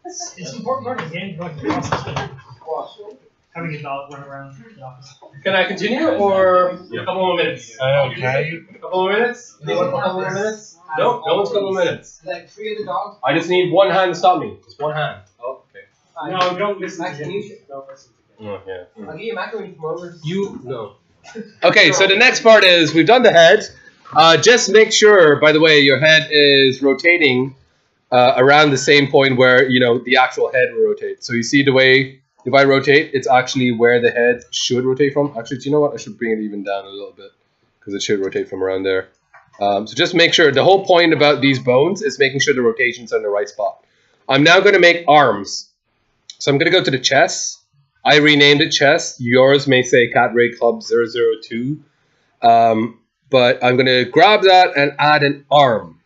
It's important part of the game, like the process. Having a dog run around the office. Can I continue or a couple more minutes? Okay. A couple more minutes? Anyone for a couple more minutes? No, no one's a couple more minutes. Like 3 of the dogs. I just need one hand to stop me. Just one hand. Oh, okay. No, don't listen Max, to can him. you? Oh, yeah. I'll give you a macro when you come over. You no. Okay, so the next part is we've done the head. Just make sure, by the way, your head is rotating around the same point where the actual head will rotate. So you see the way if I rotate, it's actually where the head should rotate from. Actually, do you know what? I should bring it even down a little bit because it should rotate from around there. So just make sure. The whole point about these bones is making sure the rotation's in the right spot. I'm now going to make arms. So I'm going to go to the chest. I renamed it chest. Yours may say Cat Ray Club 002. But I'm going to grab that and add an arm.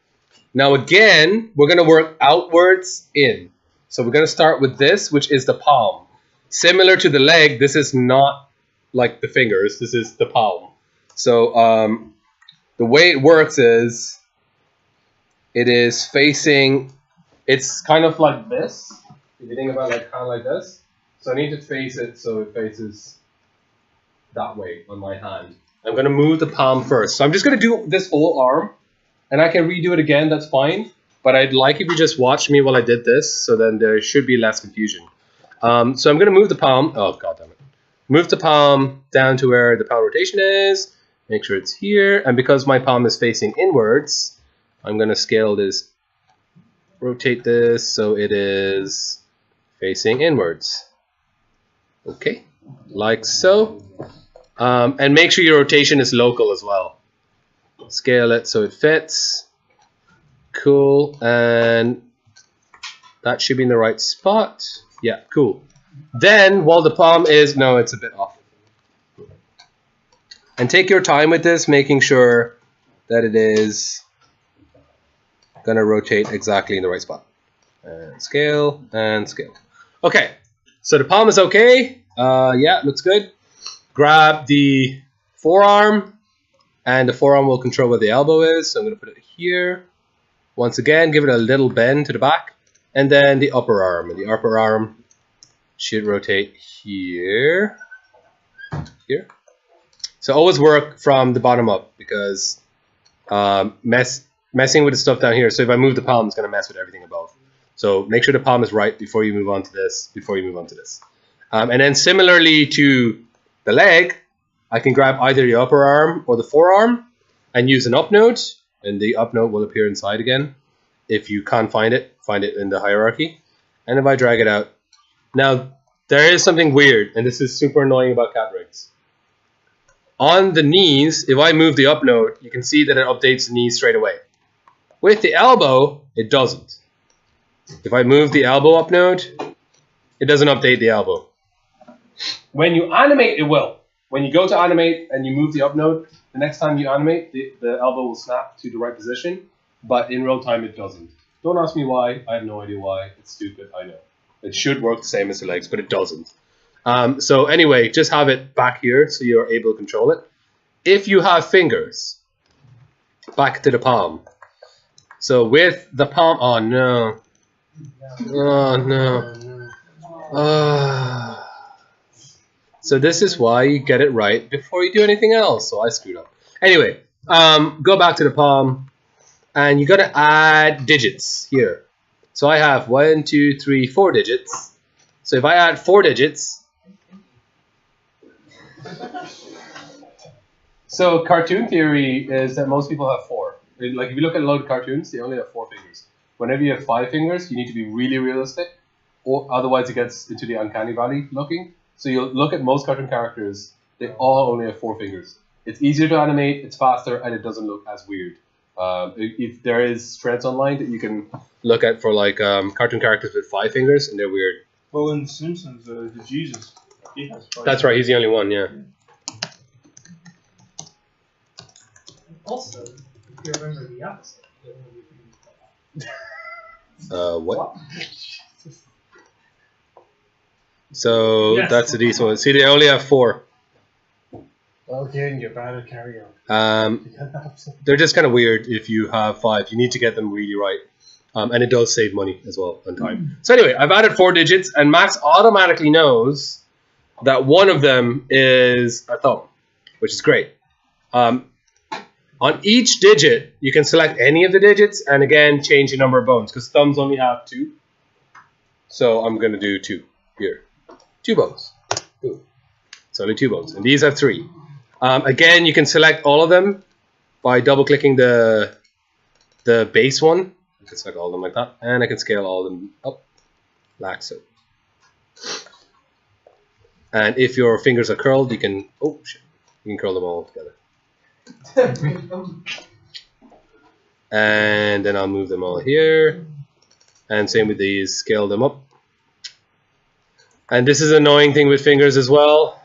Now again, we're going to work outwards in. So we're going to start with this, which is the palm. Similar to the leg, this is not like the fingers. This is the palm. So the way it works is it is facing, it's kind of like this. If you think about kind of like this. So I need to face it so it faces that way on my hand. I'm going to move the palm first. So I'm just going to do this whole arm. And I can redo it again, that's fine. But I'd like if you just watched me while I did this. So then there should be less confusion. So I'm going to move the palm. Oh, God damn it. Move the palm down to where the palm rotation is. Make sure it's here. And because my palm is facing inwards, I'm going to scale this. Rotate this so it is facing inwards. Okay. Like so. And make sure your rotation is local as well. Scale it so it fits. Cool. And that should be in the right spot. Yeah, cool. Then, while the palm is... No, it's a bit off. And take your time with this, making sure that it is going to rotate exactly in the right spot. And scale, and scale. Okay, so the palm is okay. Yeah, looks good. Grab the forearm, and the forearm will control where the elbow is. So I'm going to put it here. Once again, give it a little bend to the back. And then the upper arm. And the upper arm should rotate here. Here. So always work from the bottom up because messing with the stuff down here. So if I move the palm, it's going to mess with everything above. So make sure the palm is right before you move on to this. And then similarly to the leg, I can grab either the upper arm or the forearm and use an up node. And the up node will appear inside again. If you can't find it in the hierarchy. And if I drag it out. Now, there is something weird, and this is super annoying about cat rigs. On the knees, if I move the up node, you can see that it updates the knees straight away. With the elbow, it doesn't. If I move the elbow up node, it doesn't update the elbow. When you animate, it will. When you go to animate and you move the up node, the next time you animate, the elbow will snap to the right position, but in real time it doesn't. Don't ask me why. I have no idea why. It's stupid, I know. It should work the same as the legs, but it doesn't. So anyway, just have it back here so you're able to control it. If you have fingers, back to the palm. So with the palm, oh no. Oh no. So this is why you get it right before you do anything else. So I screwed up. Anyway, go back to the palm, and you gotta add digits here. So I have 1, 2, 3, 4 digits. So if I add 4 digits, so cartoon theory is that most people have 4. Like if you look at a lot of cartoons, they only have 4 fingers. Whenever you have 5 fingers, you need to be really realistic, or otherwise it gets into the uncanny valley looking. So you'll look at most cartoon characters, they all only have 4 fingers. It's easier to animate, it's faster, and it doesn't look as weird. If there is threads online that you can look at for like cartoon characters with 5 fingers, and they're weird. Well, in Simpsons, the Jesus, he has 5. That's right, he's the only one, yeah. Also, if you remember the episode. What? So Yes. that's a decent one. See, they only have 4. Well, again, you're bad at carry on. They're just kind of weird if you have 5. You need to get them really right. And it does save money as well on time. So anyway, I've added 4 digits, and Max automatically knows that one of them is a thumb, which is great. On each digit, you can select any of the digits, and again, change the number of bones, because thumbs only have 2. So I'm going to do 2 here. 2 bones. Ooh. It's only 2 bones, and these have 3. Again, you can select all of them by double-clicking the base one. I can select all of them like that, and I can scale all of them up, like so. And if your fingers are curled, you can curl them all together. And then I'll move them all here, and same with these, scale them up. And this is an annoying thing with fingers as well.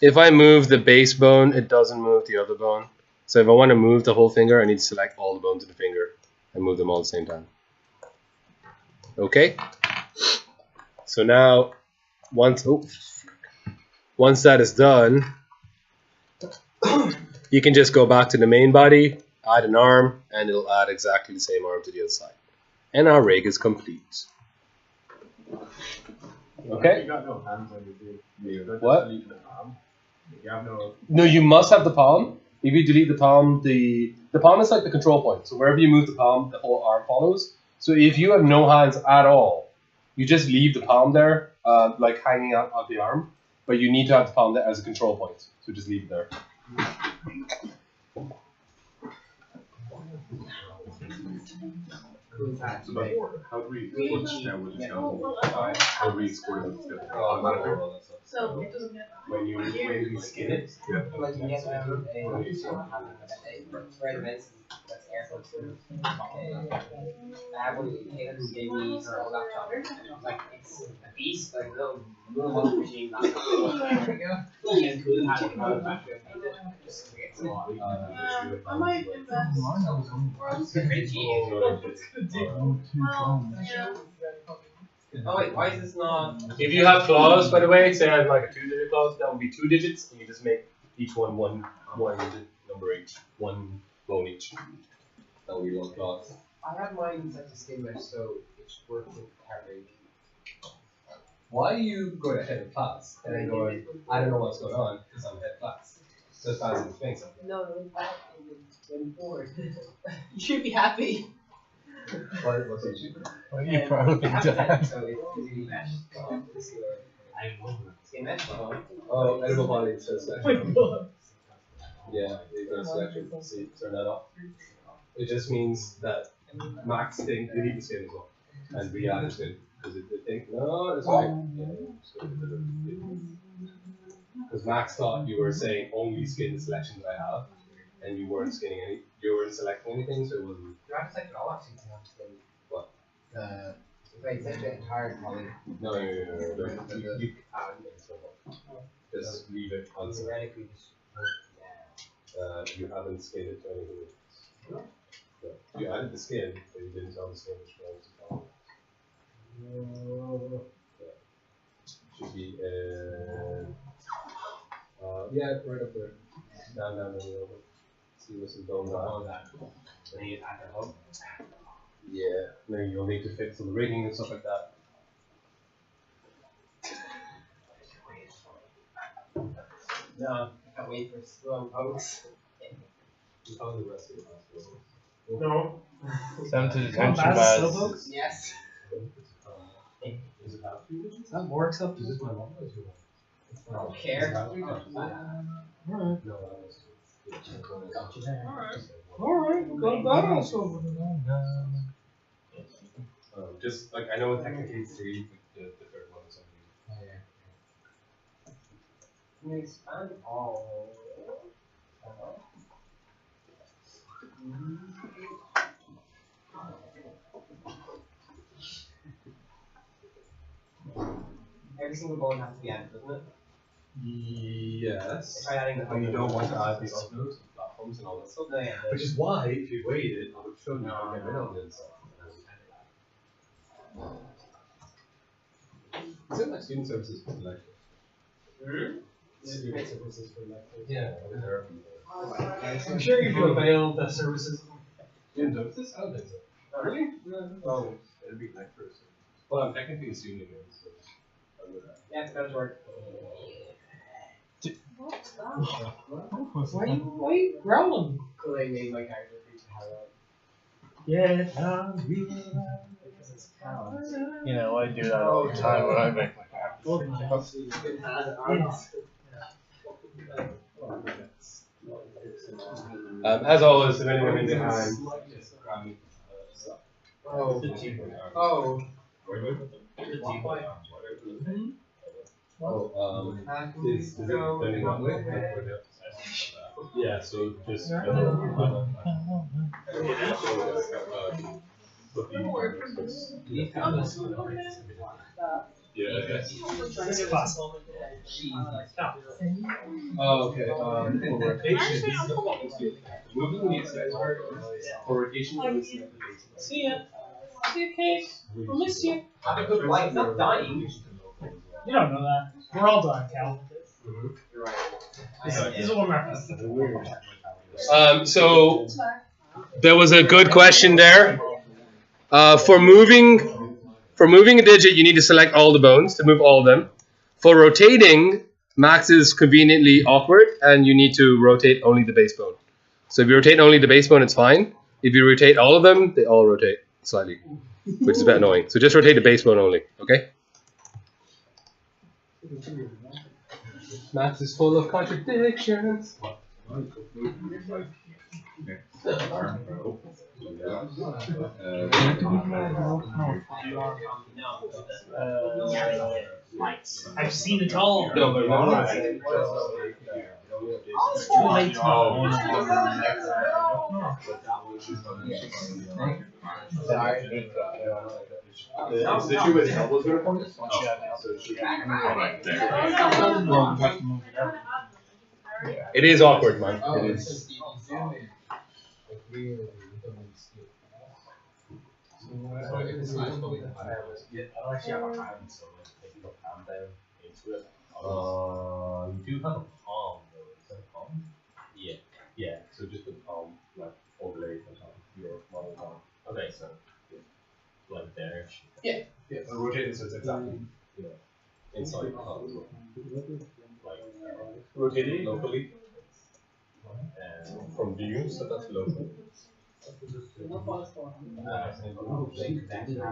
If I move the base bone, it doesn't move the other bone. So if I want to move the whole finger, I need to select all the bones of the finger and move them all at the same time. Okay? So now, once that is done, you can just go back to the main body, add an arm, and it'll add exactly the same arm to the other side. And our rig is complete. Okay? You got no hands on your dude. What? You have no. No, you must have the palm. If you delete the palm, the palm is like the control point. So wherever you move the palm, the whole arm follows. So if you have no hands at all, you just leave the palm there, like hanging out of the arm. But you need to have the palm there as a control point. So just leave it there. How do we score this now with the channel? How do we score this? So it doesn't get When you skin it, Like you get that's airport. When Caitlin gave me her old laptop, like it's a beast, like little multi machine laptop. She has cool had it out of the battery. Just forget so I might invest. it's pretty genius. Oh wait, why is this not? if you have claws, by the way, say I have like a 2-digit clause, that would be 2 digits, and you just make each one digit number each, 1 bone each. That would be 1 clause. I have mine set to skin mesh, so it should work with heart rate. Why do you go to head of class and then go, I don't know what's going on because I'm head of class? Just passing the thing something. No, I'm bored. You should be happy. What's the issue? Why are you proud of me, Dad? So it's skin mesh. Skin mesh. Oh, edible body says selection. Yeah, you go to selection. See, turn that off. It just means that Max thing, you need the skin as well. And we add the skin. Because it think, no, that's right. Because Max thought you were saying only skin the selection that I have, and you weren't skinning you weren't selecting anything, so it wasn't. You have to select it all actually to have skin. What? Wait, it's a bit hard, probably. No. You can just leave it on. Theoretically, You haven't skinned it to anything. No. You added the skin, but you didn't tell the skin which ones to follow. Should be right up there. Down, see what's in bone that. Then you add the hub. Yeah. Then you'll need to fix some rigging and stuff like that. no, I wait for slow pokes. You found the rest of your hospital. No. Send to Oh, detention that's baz. Slowpoke? Yes. Is it half you? Is that more acceptable? Is this my mom or is your mom? I don't care. Alright. No, that was. Alright, go badass over Just like I know technically 3, but the third one is only. Can you expand all? Every single bone has to be added, doesn't it? Yes. Try adding the And you don't want to add the uploads and platforms and all that stuff. No, yeah. Which is why, if you waited, I would show you how to get rid of it and stuff. Is it like student services for lectures? Student services for lectures? Yeah, over there. I'm sure you can avail the services. Student services? I don't think so. Really? Oh, it'd be lecturers. Well, I'm technically a student again, so I'll do that. Yeah, it's better to work. Why you growling? Because I made my character creature highlight. Yeah. Because it's pounds. You know, I do that all the time when I make my As always, if anyone needs a hand, Oh. Is it turning one way? Yeah, so just. It's possible. Oh, okay. For rotation, for rotation, See ya. See you, Kate. I'll miss you. Have a good life, not dying. You don't know that. We're all dying, Cal. You're right. This is what reference. So there was a good question there. For moving a digit, you need to select all the bones to move all of them. For rotating, max is conveniently awkward, and you need to rotate only the base bone. So if you rotate only the base bone, it's fine. If you rotate all of them, they all rotate slightly, which is a bit annoying. So just rotate the base bone only, okay? Maths is full of contradictions. I've seen it all. No, but It's too late tomorrow. It is awkward, man. It is. You do have a palm though, is that a palm? Yeah. Yeah, so just the palm, like overlaid on top of your model palm. Okay, so like there. Yeah, so rotate it so it's exactly, inside the palm as well. Like rotate it locally. And from view, so that's local.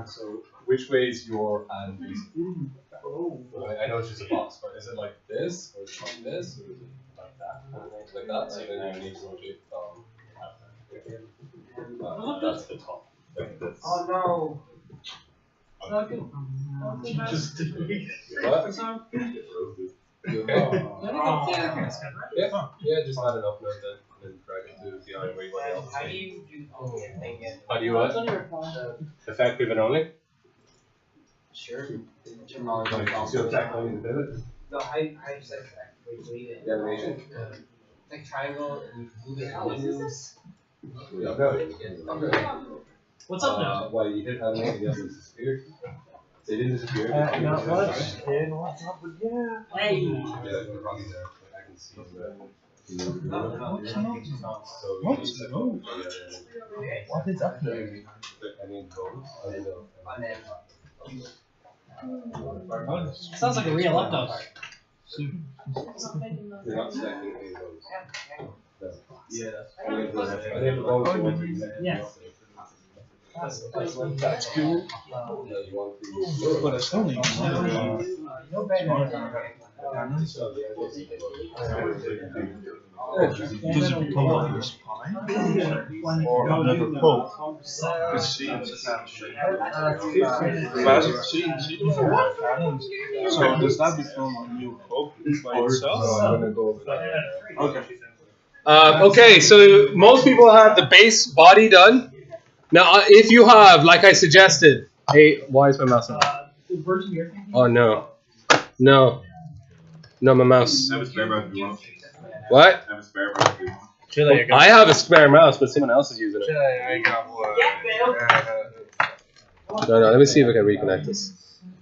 So which way is your hand facing? I know it's just a box, but is it like this, or is it like this, or is it like that? Like that, so then you need to rotate that's the top. Like this. Oh no. Just What? Yeah, just add an upload then, and then drag it to the iron weight. How do you do the thing again? How do you what? Effective and only? Sure. So tackling in the pivot. No, I just like leave it. The animation. Like triangle, and you move it, and it moves. Okay. What's up now? Well, you hit animate, the others disappeared. They didn't disappear. Not much, kid. What's up with you? Hey. Yeah, they're probably there. But I can see that. What is up here? I mean, codes. I don't know. And then Sounds like a real updog. They're not stacking any of those. Yeah. They have the bones. Yeah. That's cool. But it's only does it become like your spine? Or another poke? Because see, it's so does that become a new poke by itself? I'm gonna go over that. Okay. Okay, so most people have the base body done. Now, if you have, like I suggested, hey, why is my mouse on? Oh no, no, my mouse. I have a spare mouse if you want. What? I have a spare mouse if you want. I have a spare mouse, but someone else is using it. I got one. No, let me see if I can reconnect this.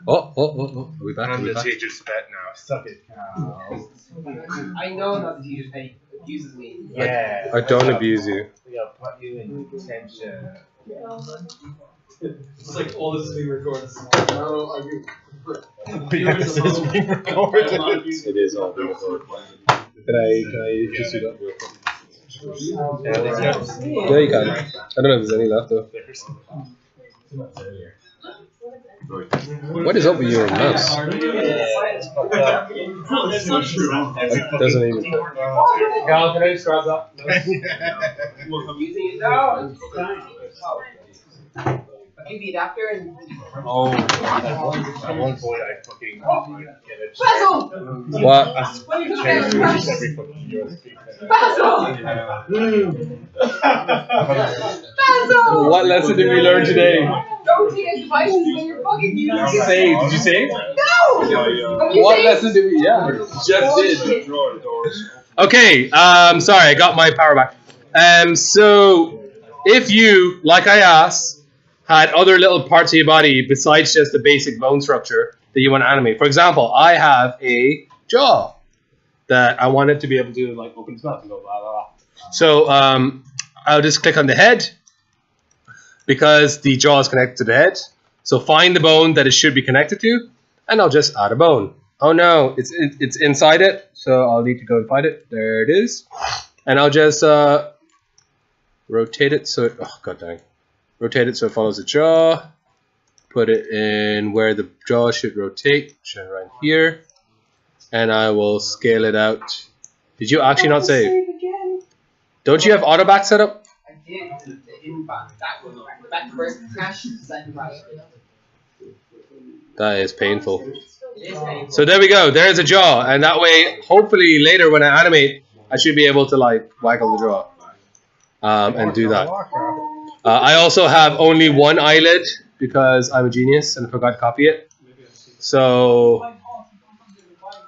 Oh, are we back? Are I'm we the back? teacher's pet now. Suck it, cow. I know not the teacher's pet abuses me. Yeah. I don't abuse you. We gotta put you in detention. It's like all this is being recorded. No, I do. Yes, it's being recorded. It is all being recorded. Can I just do that real quick? Yeah, you can. I don't know if there's any left though. What is up with your mouse? It doesn't even. Cal, can I just grab that? Using it now. Give the adapter and. Oh, at one point I fucking get it. Basil! What? What are you Change doing? every fucking USB. Basil! What lesson did we learn today? Don't take devices when you're fucking using it. Save. Did you save? No! Have you What saved? lesson did we? Yeah, just did. Bullshit. Drawer doors. Okay. Sorry, I got my power back. So if you, like I asked, had other little parts of your body besides just the basic bone structure that you want to animate. For example, I have a jaw that I wanted to be able to like open its mouth and go blah blah blah. So I'll just click on the head because the jaw is connected to the head. So find the bone that it should be connected to, and I'll just add a bone. Oh no, it's inside it, so I'll need to go and find it. There it is, and I'll just rotate it so it, oh god dang. Rotate it so it follows the jaw. Put it in where the jaw should rotate, which is right here. And I will scale it out. Did you actually not save? Don't you have auto back set up? I did. It didn't back. Back first crash, second crash. That is painful. It is painful. So there we go. There's a jaw. And that way, hopefully later when I animate, I should be able to like waggle the jaw. And do that. I also have only one eyelid because I'm a genius and I forgot to copy it. So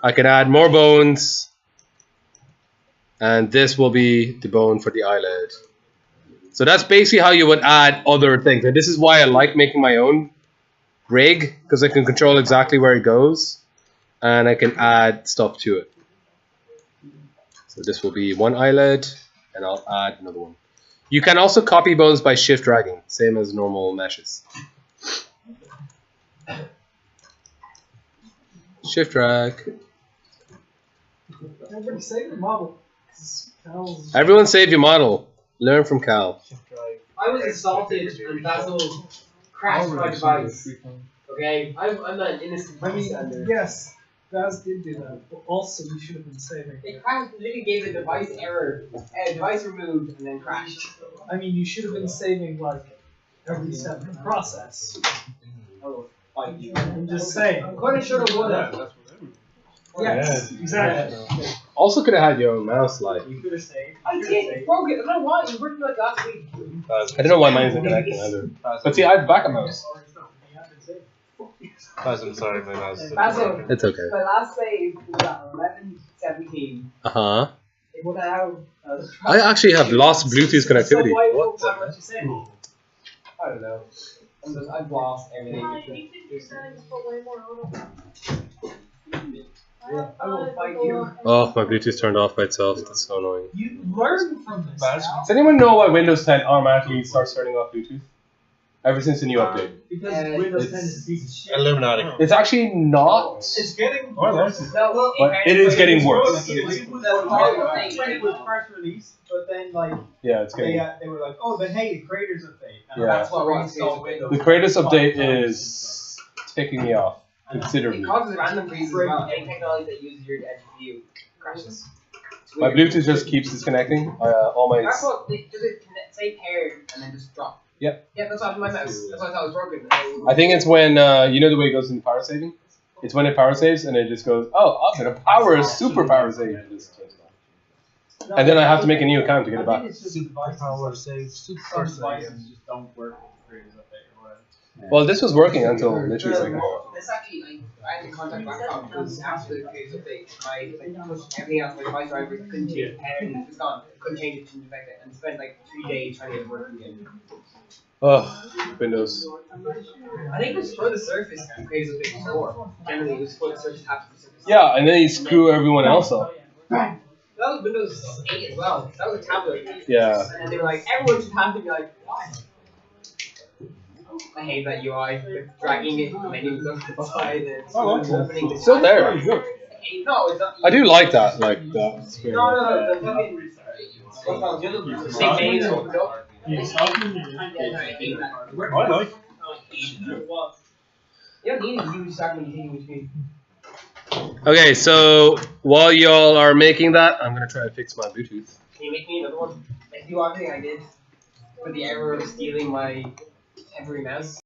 I can add more bones, and this will be the bone for the eyelid. So that's basically how you would add other things. And this is why I like making my own rig, because I can control exactly where it goes and I can add stuff to it. So this will be one eyelid and I'll add another one. You can also copy bones by shift dragging, same as normal meshes. Shift drag. Everybody save the model. Everyone save your model. Learn from Cal. I was assaulted and Basil crashed my device. Okay? I'm not an innocent bystander. Yes, Baz did do that, but also you should have been saving. It crashed, literally gave a device error, device removed, and then crashed. I mean, you should have been saving like every step in the process. Oh, fight you. I'm just saying. Could have, should have, would have. Yes, exactly. Also could have had your own mouse like. You could have saved. I did, broke it. I don't know why. You worked like last week. I don't know why mine isn't connecting either. But see, I have backup mouse. I'm sorry, my mouse. Basil, It's okay. my last save was at 11:17. Uh-huh. It would have. I actually have lost Bluetooth connectivity. What the heck? I don't know. I've lost everything. Yeah, I will fight you. Oh, my Bluetooth turned off by itself. That's so annoying. You learn from this. Does anyone know why Windows 10 automatically starts turning off Bluetooth? Ever since the new update. Because Windows 10 is a piece of shit. Illuminati. It's actually not. It's getting Oh, I like worse. it. No, But it is getting worse. It was first released, but then like Yeah, it's getting. they were like, oh, but hey, the creators update. And Yeah. that's what we installed Windows. The greatest update is ticking me off considerably. it causes random freezes as well. Any technology that uses your GPU crashes. It's My weird. Bluetooth just keeps disconnecting. All my. That's what they does it say paired and then just drop. Yep. Yeah, that's what happened with my mouse. That's why I thought it was broken. I think it's when you know the way it goes into power saving. It's when it power saves and it just goes, oh, I'm gonna power a super power save. And just turns it off. And then I have to make a new account to get it back. Super power save, super Some save. devices just don't work with the creators update or whatever. Well, this was working until literally a second ago. This actually, like, I had to contact Backup because after the creators update, I pushed everything else my device drivers, couldn't change it, and it's gone. Couldn't change it, couldn't affect it, and spent like 3 days trying to get it working again. Oh, Windows. I think it was for the Surface creators update before. Generally, it was for the Surface after the Surface. Yeah, and then you screw everyone else up. That was Windows 8 as well. That was a tablet. Yeah. And they were like, everyone should have to be like, why? I hate that UI. They're dragging it, menus up to the side, and opening the Still there. No, it's not. I do like that. Like that. No. The fucking. Same menus opened up. I like it. You don't need a huge stack when you think what you mean. Okay, so while y'all are making that, I'm gonna try to fix my Bluetooth. Can you make me another one? Like do everything I did for the error of stealing my temporary mouse?